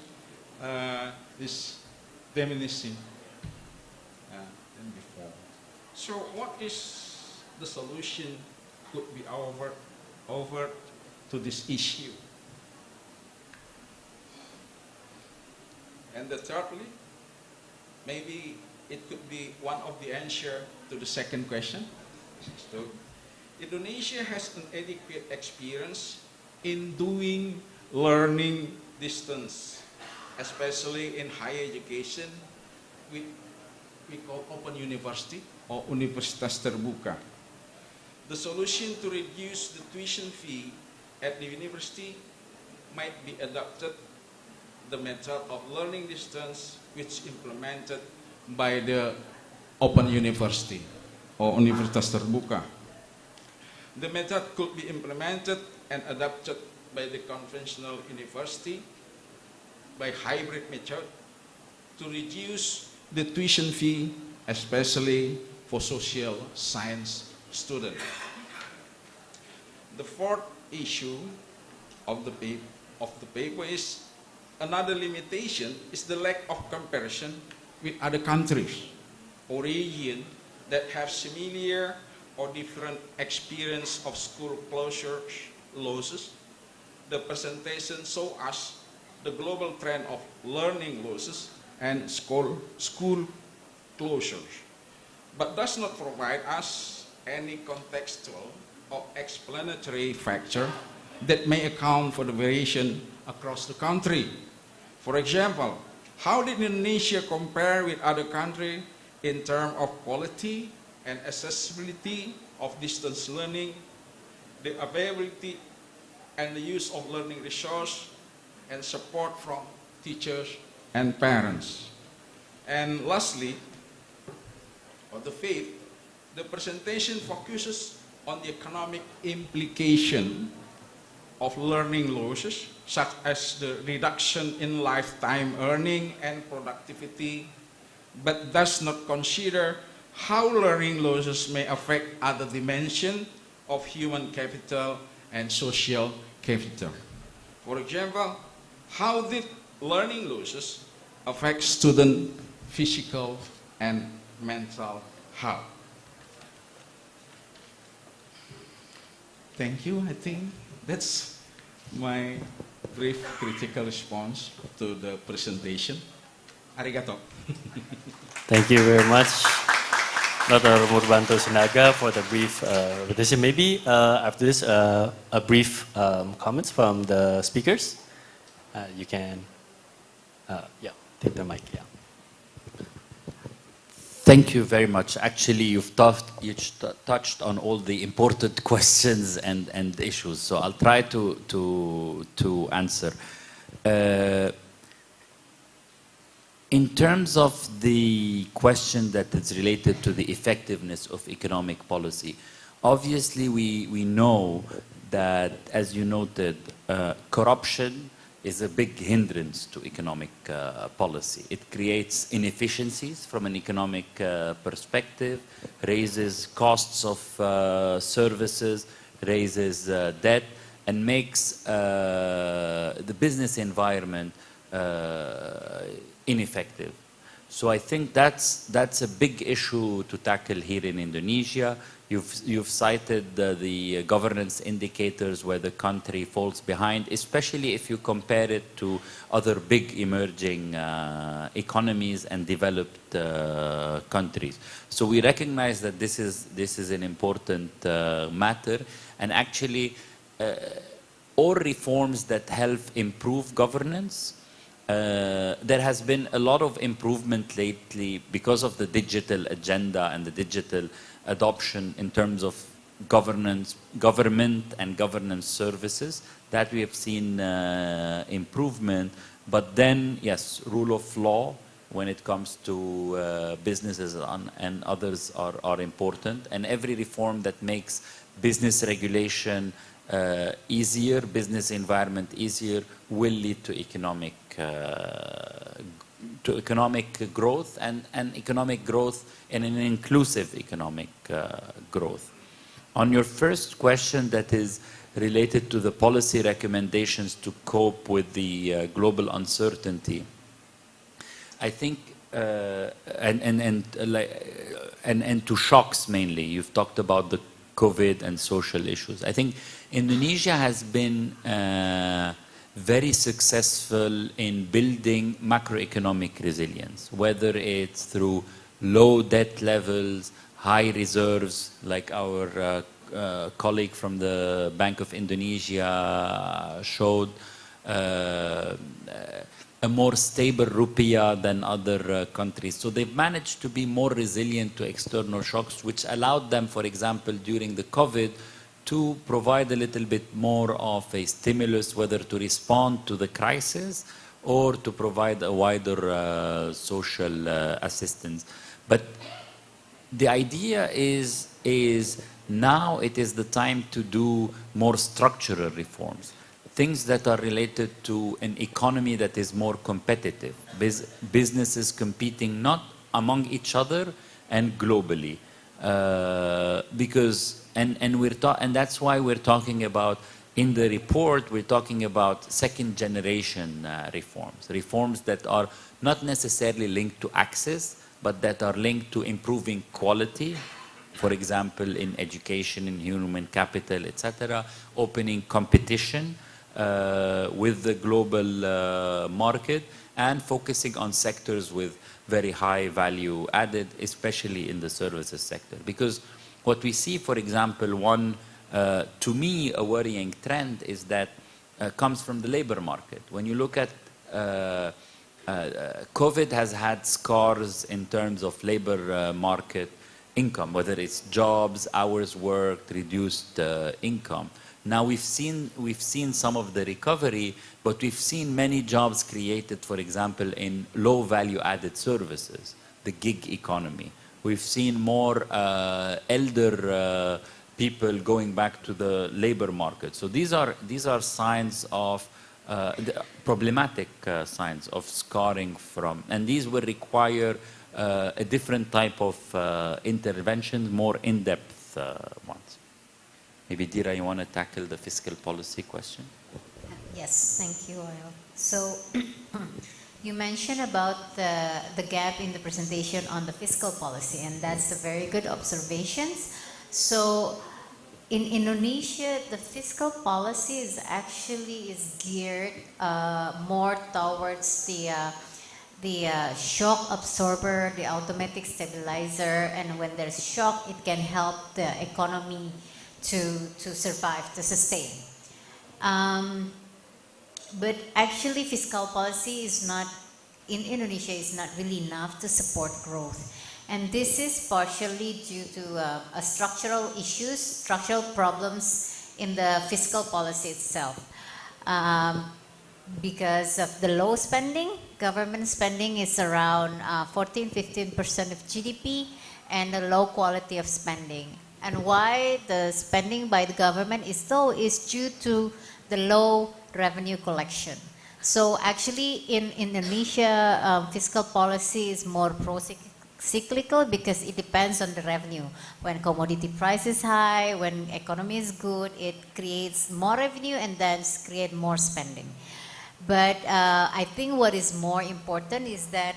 is diminishing than before. So what is the solution could be over to this issue? And thirdly, maybe it could be one of the answer to the second question. So, Indonesia has an adequate experience in doing learning distance, especially in higher education, we call open university or universitas terbuka. The solution to reduce the tuition fee at the university might be adopted the method of learning distance which implemented by the open university or universitas terbuka. The method could be implemented and adopted by the conventional university by hybrid method to reduce the tuition fee, especially for social science students. The fourth issue of the paper is another limitation is the lack of comparison with other countries or regions that have similar or different experience of school closure losses. The presentation shows us the global trend of learning losses and school closures, but does not provide us any contextual or explanatory factor that may account for the variation across the country. For example, how did Indonesia compare with other countries in terms of quality and accessibility of distance learning, the availability and the use of learning resource, and support from teachers and parents? And lastly, or the fifth, the presentation focuses on the economic implication of learning losses, such as the reduction in lifetime earning and productivity, but does not consider how learning losses may affect other dimensions of human capital and social capital. For example, how did learning losses affect student physical and mental health? Thank you. I think that's my brief critical response to the presentation. Arigato. Thank you very much, Dr. Murbanto Sinaga, for the brief presentation. Maybe after this, a brief comments from the speakers. You can, take the mic. Yeah. Thank you very much. Actually, you've touched on all the important questions and issues, so I'll try to answer. In terms of the question that is related to the effectiveness of economic policy, obviously we know that, as you noted, corruption is a big hindrance to economic policy. It creates inefficiencies from an economic perspective, raises costs of services, raises debt, and makes the business environment ineffective. So I think that's a big issue to tackle here in Indonesia. You've cited the governance indicators where the country falls behind, especially if you compare it to other big emerging economies and developed countries. So we recognize that this is an important matter, and actually all reforms that help improve governance. There has been a lot of improvement lately because of the digital agenda and the digital adoption in terms of government and governance services, that we have seen improvement. But then, yes, rule of law when it comes to businesses and others are important. And every reform that makes business regulation easier, business environment easier, will lead to economic growth and economic growth and an inclusive economic growth. On your first question that is related to the policy recommendations to cope with the global uncertainty, I think and to shocks mainly, you've talked about the COVID and social issues. I think Indonesia has been very successful in building macroeconomic resilience, whether it's through low debt levels, high reserves, like our colleague from the Bank of Indonesia showed, a more stable rupiah than other countries. So they've managed to be more resilient to external shocks, which allowed them, for example, during the COVID, to provide a little bit more of a stimulus, whether to respond to the crisis or to provide a wider social assistance. But the idea is now it is the time to do more structural reforms, things that are related to an economy that is more competitive, businesses competing not among each other and globally, because and that's why we're talking about, in the report, we're talking about second generation reforms that are not necessarily linked to access, but that are linked to improving quality, for example, in education, in human capital, etc., opening competition with the global market, and focusing on sectors with very high value added, especially in the services sector. Because what we see, for example, one, to me, a worrying trend is that comes from the labor market. When you look at COVID has had scars in terms of labor market income, whether it's jobs, hours worked, reduced income. Now we've seen some of the recovery, but we've seen many jobs created, for example, in low value added services, the gig economy. We've seen more elder people going back to the labor market. So these are signs of problematic signs of scarring from, and these will require a different type of intervention, more in-depth ones. Maybe Dira, you want to tackle the fiscal policy question? Yes, thank you, Oil. So you mentioned about the gap in the presentation on the fiscal policy, and that's a very good observation. So in Indonesia, the fiscal policy is actually geared more towards the shock absorber, the automatic stabilizer, and when there's shock, it can help the economy to survive, to sustain. But actually, fiscal policy is not, in Indonesia, is not really enough to support growth. And this is partially due to structural issues, structural problems in the fiscal policy itself. Because of the low spending, government spending is around 14–15% of GDP, and the low quality of spending. And why the spending by the government is low is due to the low revenue collection. So actually in Indonesia, fiscal policy is more pro-cyclical because it depends on the revenue. When commodity price is high, when economy is good, it creates more revenue and then create more spending. But I think what is more important is that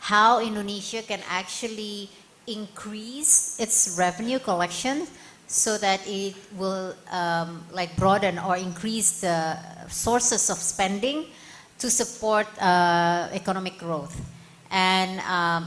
how Indonesia can actually increase its revenue collection so that it will like broaden or increase the sources of spending to support economic growth. And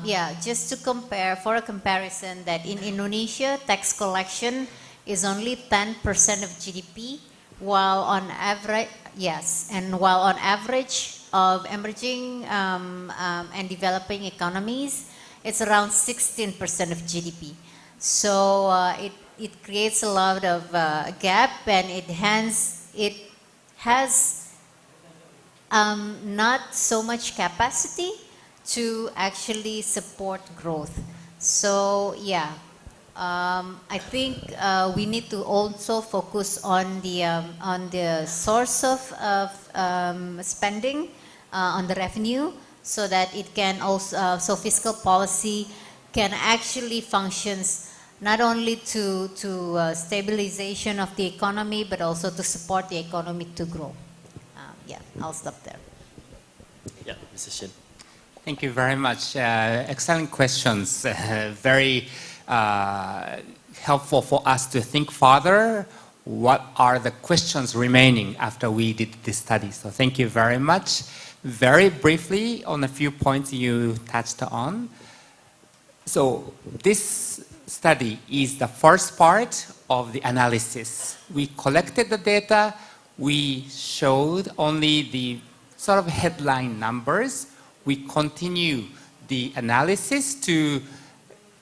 yeah, just to compare, for a comparison, that in Indonesia, tax collection is only 10% of GDP, while on average, yes, and while on average of emerging and developing economies, it's around 16% of GDP. So it creates a lot of gap, and it has not so much capacity to actually support growth. So yeah, I think we need to also focus on the source of spending, on the revenue, so that it can also, so fiscal policy can actually functions not only to stabilization of the economy, but also to support the economy to grow. Yeah, I'll stop there. Yeah, Mr. Shin. Thank you very much. Excellent questions. Very helpful for us to think further. What are the questions remaining after we did this study? So thank you very much. Very briefly on a few points you touched on. So this study is the first part of the analysis. We collected the data. We showed only the sort of headline numbers. We continue the analysis to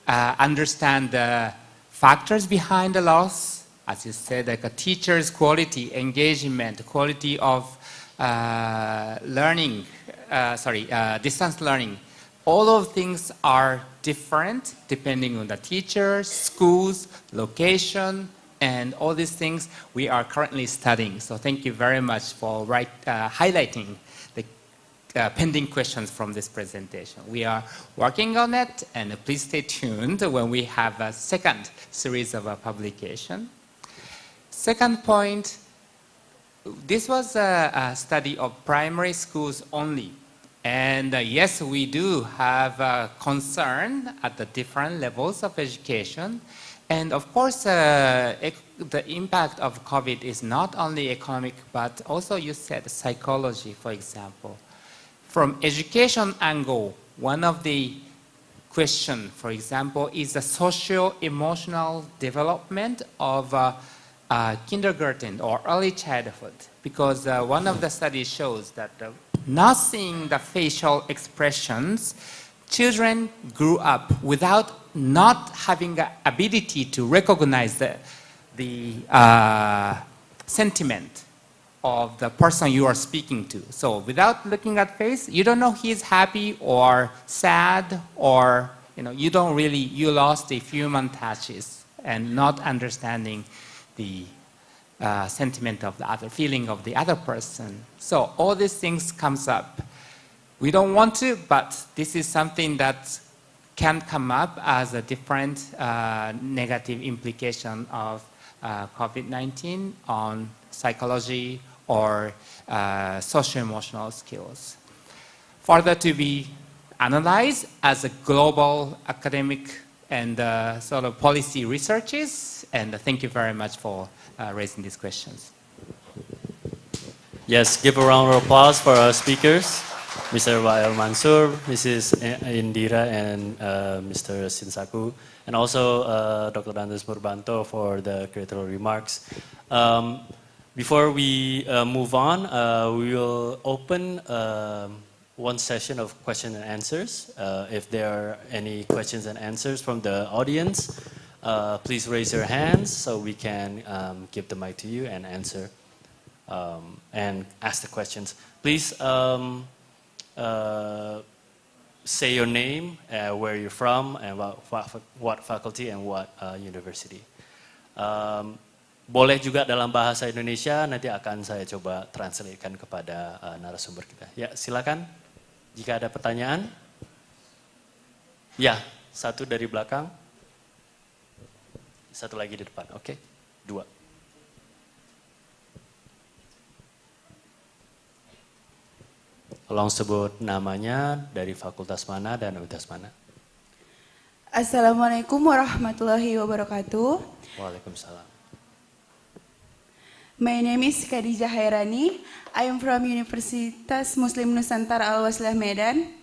understand the factors behind the loss. As you said, like a teacher's quality, engagement, quality of learning, distance learning. All of things are different depending on the teachers, schools, location, and all these things we are currently studying. So thank you very much for highlighting the pending questions from this presentation. We are working on it, and please stay tuned when we have a second series of a publication. Second point, this was a study of primary schools only. And yes, we do have a concern at the different levels of education. And of course, the impact of COVID is not only economic, but also, you said, psychology, for example. From education angle, one of the questions, for example, is the socio-emotional development of kindergarten or early childhood. Because one of the studies shows that not seeing the facial expressions, children grew up without not having the ability to recognize the sentiment of the person you are speaking to. So without looking at face, you don't know he's happy or sad, or you don't really, you lost the human touches and not understanding the sentiment of the other, feeling of the other person. So all these things comes up. We don't want to, but this is something that can come up as a different negative implication of COVID-19 on psychology or socio-emotional skills. Further to be analyzed as a global academic and sort of policy researches, and thank you very much for raising these questions. Yes, give a round of applause for our speakers, Mr. Wael Mansur, Mrs. Indira, and Mr. Sinsaku, and also Dr. Dandes Murbanto for the critical remarks. Before we move on, we will open one session of question and answers. If there are any questions and answers from the audience, please raise your hands so we can give the mic to you and answer and ask the questions. Please say your name, where you're from, and what faculty and what university. Boleh juga dalam bahasa Indonesia, nanti akan saya coba translatekan kepada narasumber kita. Ya, silakan. Jika ada pertanyaan. Ya, satu dari belakang. Satu lagi di depan, oke? Dua. Tolong sebut namanya, dari fakultas mana dan universitas mana. Assalamualaikum warahmatullahi wabarakatuh. Waalaikumsalam. My name is Khadijah Hairani. I am from Universitas Muslim Nusantara Al-Waslah Medan.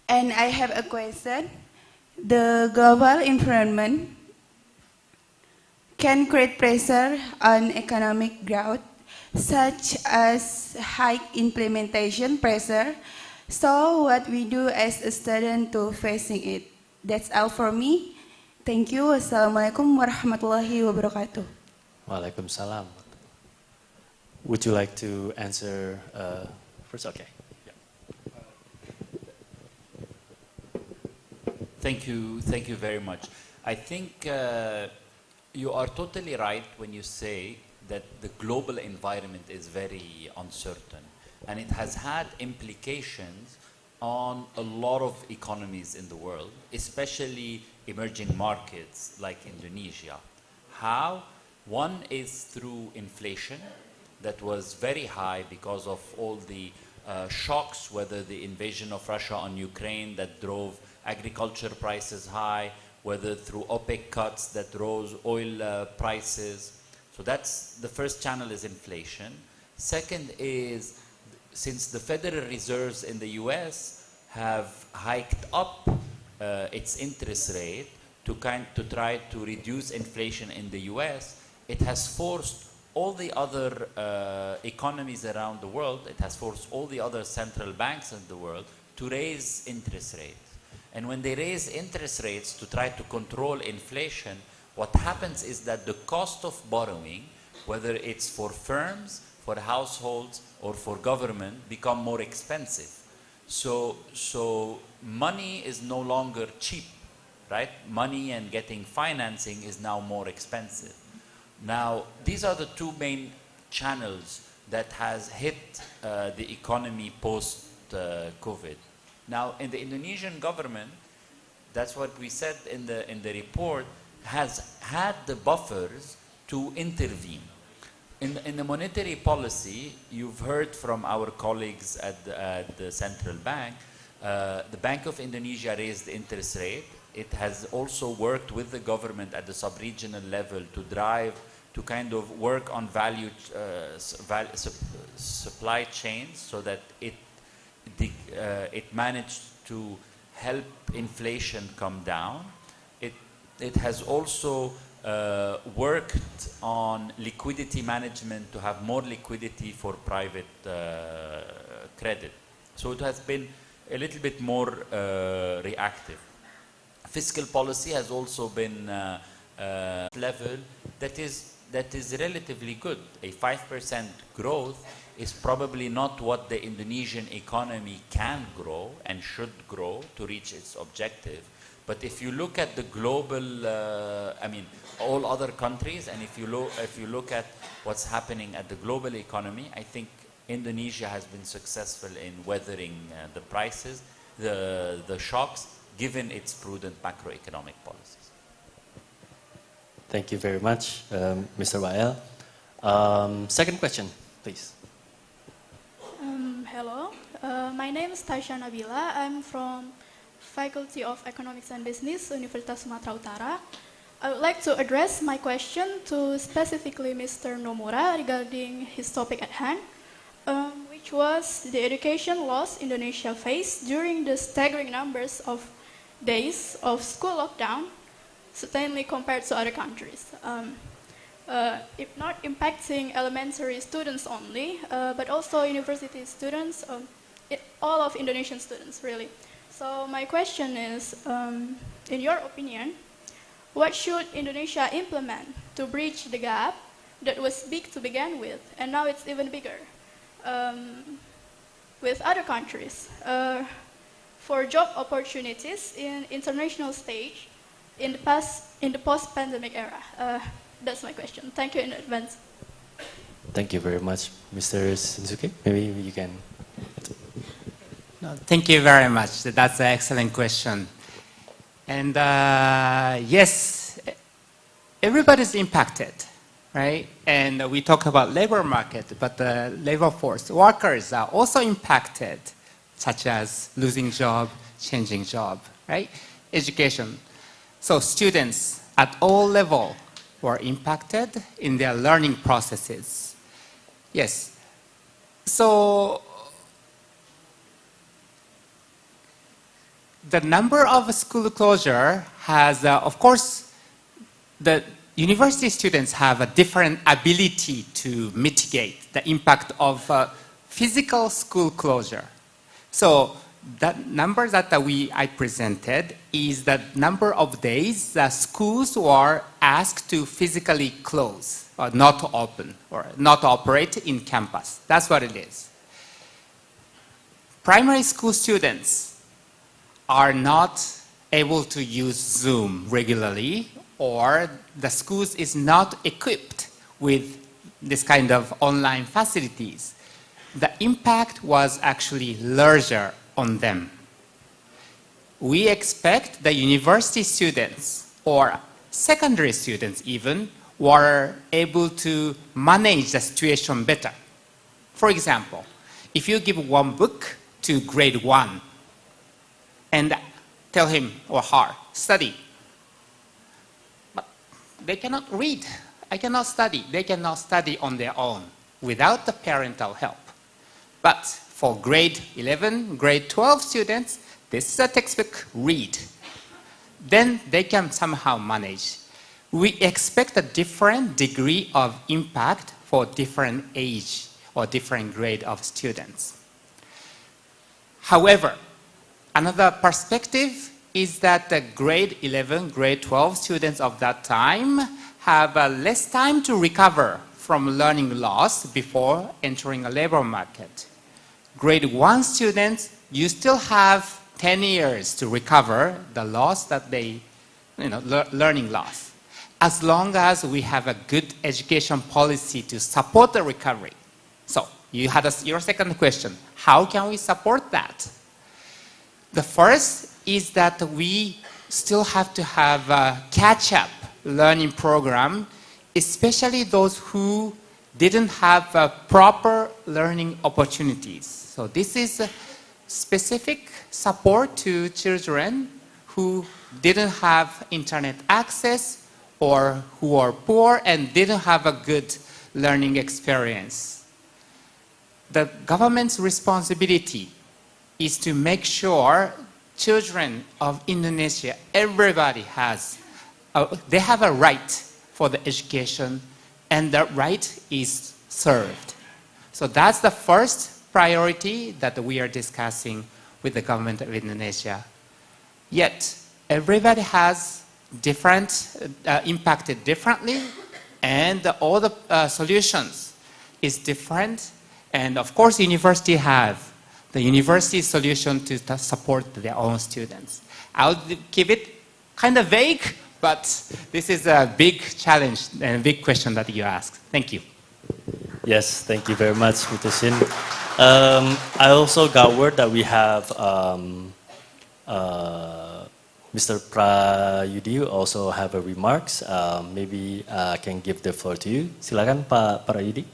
And I have a question. The global environment can create pressure on economic growth, such as high implementation pressure. So what we do as a student to facing it? That's all for me. Thank you. Wassalamualaikum warahmatullahi wabarakatuh. Waalaikumsalam. Would you like to answer first? Okay. Yeah. Thank you very much. I think you are totally right when you say that the global environment is very uncertain, and it has had implications on a lot of economies in the world, especially emerging markets like Indonesia. How? One is through inflation that was very high because of all the shocks, whether the invasion of Russia on Ukraine that drove agriculture prices high, whether through OPEC cuts that rose oil prices. So that's the first channel, is inflation. Second is, since the Federal Reserves in the US have hiked up its interest rate to try to reduce inflation in the US, it has forced all the other economies around the world, it has forced all the other central banks in the world to raise interest rates. And when they raise interest rates to try to control inflation, what happens is that the cost of borrowing, whether it's for firms, for households, or for government, become more expensive. So money is no longer cheap, right? Money and getting financing is now more expensive. Now, these are the two main channels that has hit the economy post-COVID. Now, in the Indonesian government, that's what we said in the report, has had the buffers to intervene. In the monetary policy, you've heard from our colleagues at the central bank, the Bank of Indonesia raised the interest rate. It has also worked with the government at the sub-regional level to kind of work on supply chains so that it managed to help inflation come down. It has also worked on liquidity management to have more liquidity for private credit. So it has been a little bit more reactive. Fiscal policy has also been level that is relatively good. A 5% growth is probably not what the Indonesian economy can grow and should grow to reach its objective. But if you look at the global, all other countries, and if you look at what's happening at the global economy, I think Indonesia has been successful in weathering the prices, the shocks, given its prudent macroeconomic policies. Thank you very much, Mr. Wael. Second question, please. Hello, my name is Taisha Nabila. I'm from Faculty of Economics and Business, Universitas Sumatera Utara. I would like to address my question to specifically Mr. Nomura regarding his topic at hand, which was the education loss Indonesia faced during the staggering numbers of days of school lockdown, certainly compared to other countries. If not impacting elementary students only, but also university students, all of Indonesian students, really. So my question is, in your opinion, what should Indonesia implement to bridge the gap that was big to begin with, and now it's even bigger, with other countries, for job opportunities in international stage in the post-pandemic era? That's my question. Thank you in advance. Thank you very much, Mr. Shinsuke. Maybe you can. No, thank you very much. That's an excellent question. And yes, everybody's impacted, right? And we talk about labor market, but the labor force, workers are also impacted, such as losing job, changing job, right? Education. So students at all levels were impacted in their learning processes. Yes. So the number of school closure has, of course, the university students have a different ability to mitigate the impact of physical school closure. So that number that I presented is the number of days that schools were asked to physically close or not open or not operate in campus. That's what it is. Primary school students are not able to use Zoom regularly, or the schools is not equipped with this kind of online facilities. The impact was actually larger on them. We expect the university students or secondary students even were able to manage the situation better. For example, if you give one book to grade 1 and tell him or her, study, but they cannot read, I cannot study, they cannot study on their own without the parental help. But for grade 11, grade 12 students, this is a textbook, read. Then they can somehow manage. We expect a different degree of impact for different age or different grade of students. However, another perspective is that the grade 11, grade 12 students of that time have less time to recover from learning loss before entering a labor market. Grade 1 students, you still have 10 years to recover the loss that they, learning loss, as long as we have a good education policy to support the recovery. So you had your second question, how can we support that? The first is that we still have to have a catch-up learning program, especially those who didn't have proper learning opportunities. So this is a specific support to children who didn't have internet access or who are poor and didn't have a good learning experience. The government's responsibility is to make sure children of Indonesia, everybody has, they have a right for the education and that right is served. So that's the first priority that we are discussing with the government of Indonesia. Yet, everybody has different, impacted differently, and all the solutions is different. And of course, university have the university solution to support their own students. I'll keep it kind of vague, but this is a big challenge and a big question that you asked. Thank you. Yes, thank you very much, Mr. Shin. I also got word that we have Mr. Prayudi also have a remarks. Maybe I can give the floor to you. Silakan Pak Prayudi.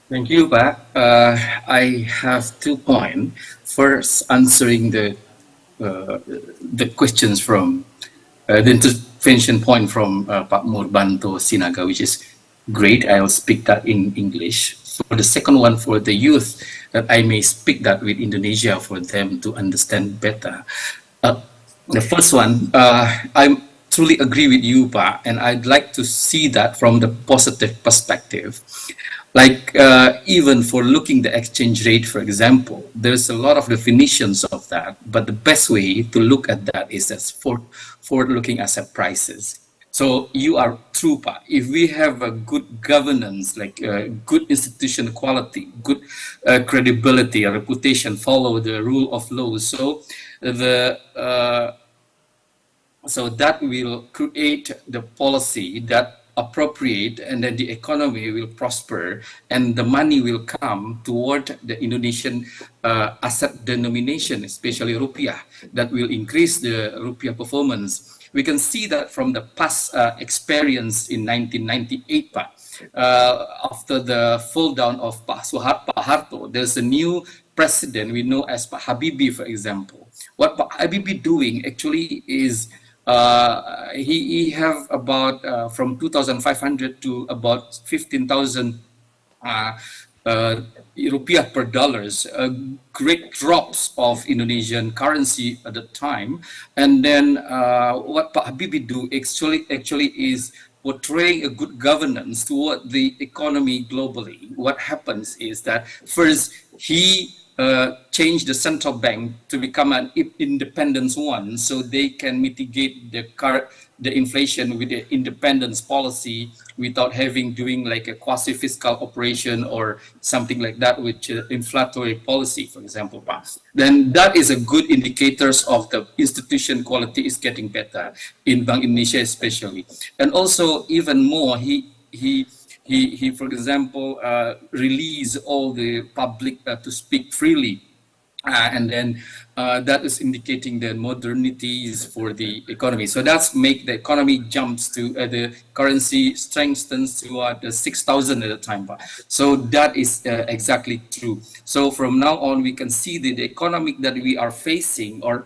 Thank you, Pak. I have 2 points. First, answering the questions from the intervention point from Pak Murbanto Sinaga, which is great. I'll speak that in English. For the second one, for the youth, that I may speak that with Indonesia for them to understand better. The first one, I truly agree with you, Pak, and I'd like to see that from the positive perspective. Like even for looking the exchange rate, for example, there's a lot of definitions of that, but the best way to look at that is as forward-looking asset prices. So you are true, Pa. If we have a good governance, like good institution quality, good credibility, a reputation, follow the rule of law, so that will create the policy that appropriate, and then the economy will prosper and the money will come toward the Indonesian asset denomination, especially rupiah, that will increase the rupiah performance. We can see that from the past experience in 1998, Pak. After the fall down of Pak Harto, there's a new president we know as Pak Habibie, for example. What Pak Habibie doing actually is he have about from 2,500 to about 15,000 rupiah per dollars, great drops of Indonesian currency at the time. And then what Pak Habibie do actually is portraying a good governance toward the economy globally. What happens is that first he changed the central bank to become an independent one, so they can mitigate the inflation with the independence policy without having doing like a quasi fiscal operation or something like that, which inflationary policy, for example. Then that is a good indicators of the institution quality is getting better in Bank Indonesia especially. And also even more, he for example, release all the public to speak freely. And then that is indicating the modernities for the economy. So that's make the economy jumps to the currency strengthens to the 6,000 at a time. So that is exactly true. So from now on, we can see the economic that we are facing or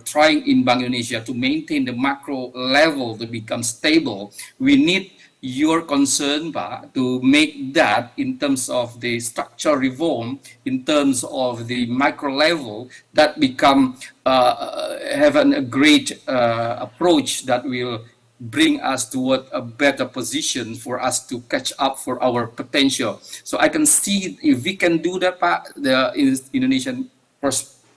trying in Bank Indonesia to maintain the macro level to become stable. We need your concern, Pak, to make that in terms of the structural reform, in terms of the micro level, that become have a great approach that will bring us toward a better position for us to catch up for our potential. So I can see if we can do that, Pak, the Indonesian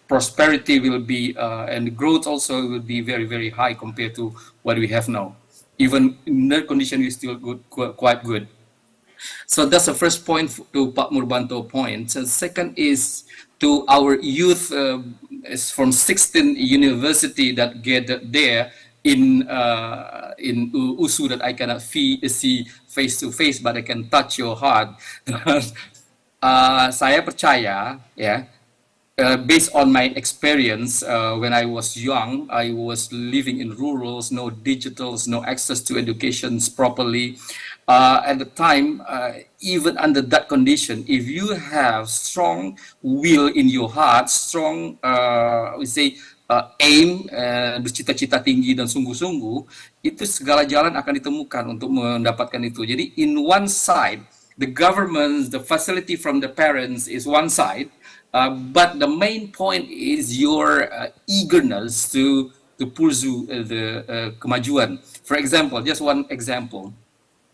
prosperity will be and growth also will be very, very high compared to what we have now. Even in that condition, we still quite good. So that's the first point to Pak Murbanto point. So second is to our youth is from 16 university that get there in USU that I cannot see face to face, but I can touch your heart. Saya percaya, ya. Based on my experience, when I was young, I was living in rurals, no digitals, no access to educations properly. At the time, even under that condition, if you have strong will in your heart, strong, we say, aim, bercita-cita tinggi dan sungguh-sungguh, itu segala jalan akan ditemukan untuk mendapatkan itu. Jadi, in one side, the government, the facility from the parents is one side. But the main point is your eagerness to pursue the kemajuan. For example, just one example.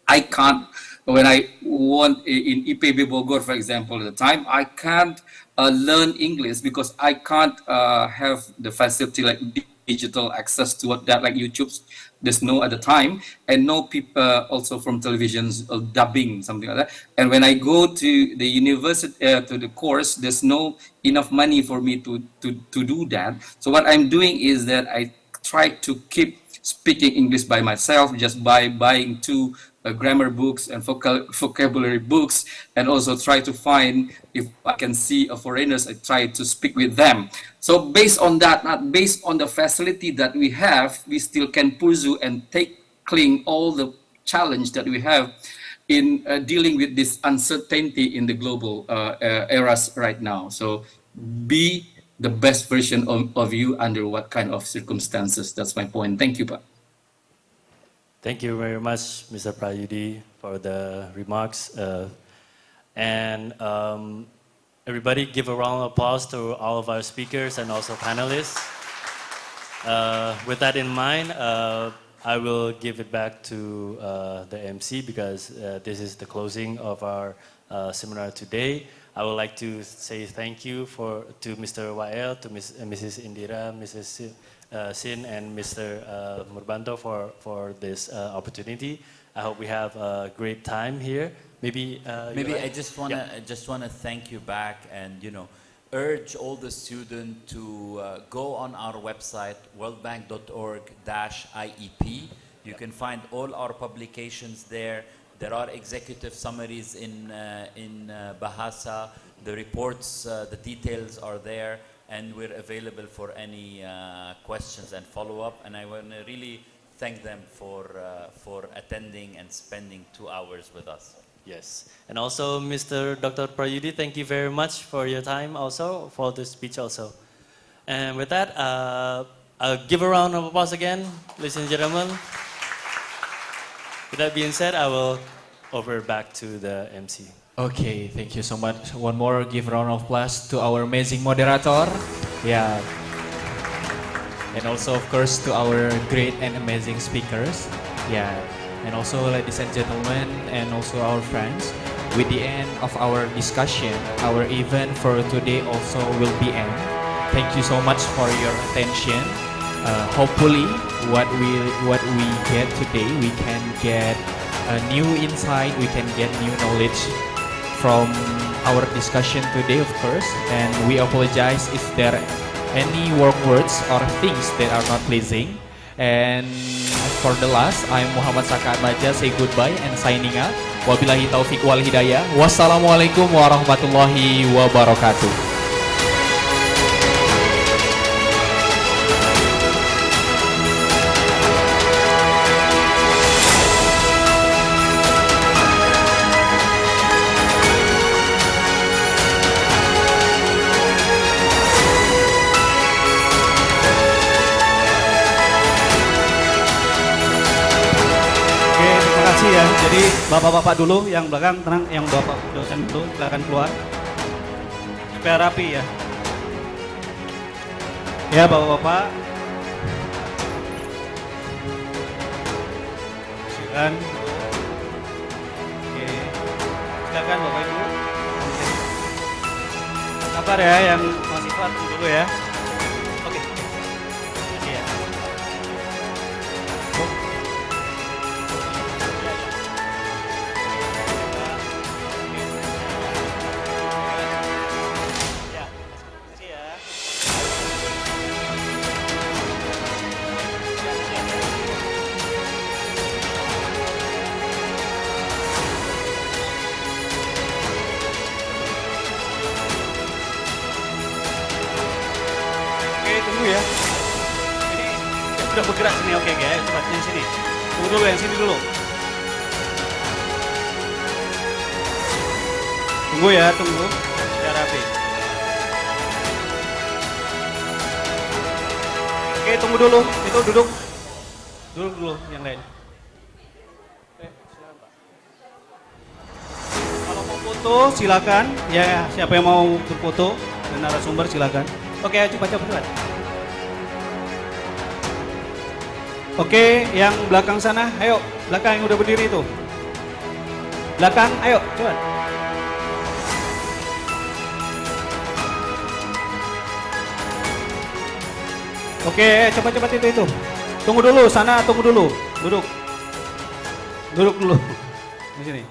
I can't, when I want in IPB Bogor, for example, at the time, I can't learn English because I can't have the facility like digital access to that, like YouTube. There's no at the time, and no people also from televisions dubbing, something like that. And when I go to the university, to the course, there's no enough money for me to do that. So what I'm doing is that I try to keep speaking English by myself, just by buying two grammar books and vocabulary books, and also try to find, if I can see foreigners, I try to speak with them. So based on that, not based on the facility that we have, we still can pursue and tackling all the challenge that we have in dealing with this uncertainty in the global eras right now. So be the best version of you under what kind of circumstances. That's my point. Thank you, Pak. Thank you very much, Mr. Prayudi, for the remarks. And everybody give a round of applause to all of our speakers and also panelists. With that in mind, I will give it back to the MC because this is the closing of our seminar today. I would like to say thank you to Mr. Wael, to Mrs. Indira, Mrs. Sin, and Mr. Murbanto for this opportunity. I hope we have a great time here. Maybe I just wanna thank you back and urge all the students to go on our website worldbank.org/IEP. You can find all our publications there. There are executive summaries in Bahasa. The reports, the details are there. and we're available for any questions and follow-up. And I want to really thank them for attending and spending 2 hours with us. Yes, and also Mr. Dr. Prayudi, thank you very much for your time also, for the speech also. And with that, I'll give a round of applause again, ladies and gentlemen. With that being said, I will over back to the MC. Okay, thank you so much. One more, give a round of applause to our amazing moderator. Yeah. And also, of course, to our great and amazing speakers. Yeah. And also, ladies and gentlemen, and also our friends, with the end of our discussion, our event for today also will be end. Thank you so much for your attention. Hopefully, what we get today, we can get a new insight, we can get new knowledge from our discussion today, of course. And we apologize if there are any words or things that are not pleasing. And for the last, I'm Muhammad Saka Baja, say goodbye and signing out. Wabillahi taufiq wal hidayah. Wassalamualaikum warahmatullahi wabarakatuh. Ya, jadi bapak-bapak dulu yang belakang tenang, yang bapak dosen dulu silakan keluar supaya rapi ya. Ya bapak-bapak, silakan. Oke, silakan bapak ibu. Sabar ya, yang masih kuat dulu ya. Oke. Oke ya. Ya. Ini sudah bergerak sini, oke guys, coba yang sini. Tunggu dulu, yang sini dulu. Tunggu ya, tunggu. Biar rapi. Oke, tunggu dulu. Itu duduk. Duduk dulu yang lain. Silakan, Pak. Kalau mau foto silakan. Ya, siapa yang mau berfoto dan narasumber silakan. Oke, cepat. Oke, yang belakang sana, ayo. Belakang yang udah berdiri itu. Belakang, ayo, cepat. Oke, cepat itu. Tunggu dulu, sana tunggu dulu. Duduk. Duduk dulu. Di sini.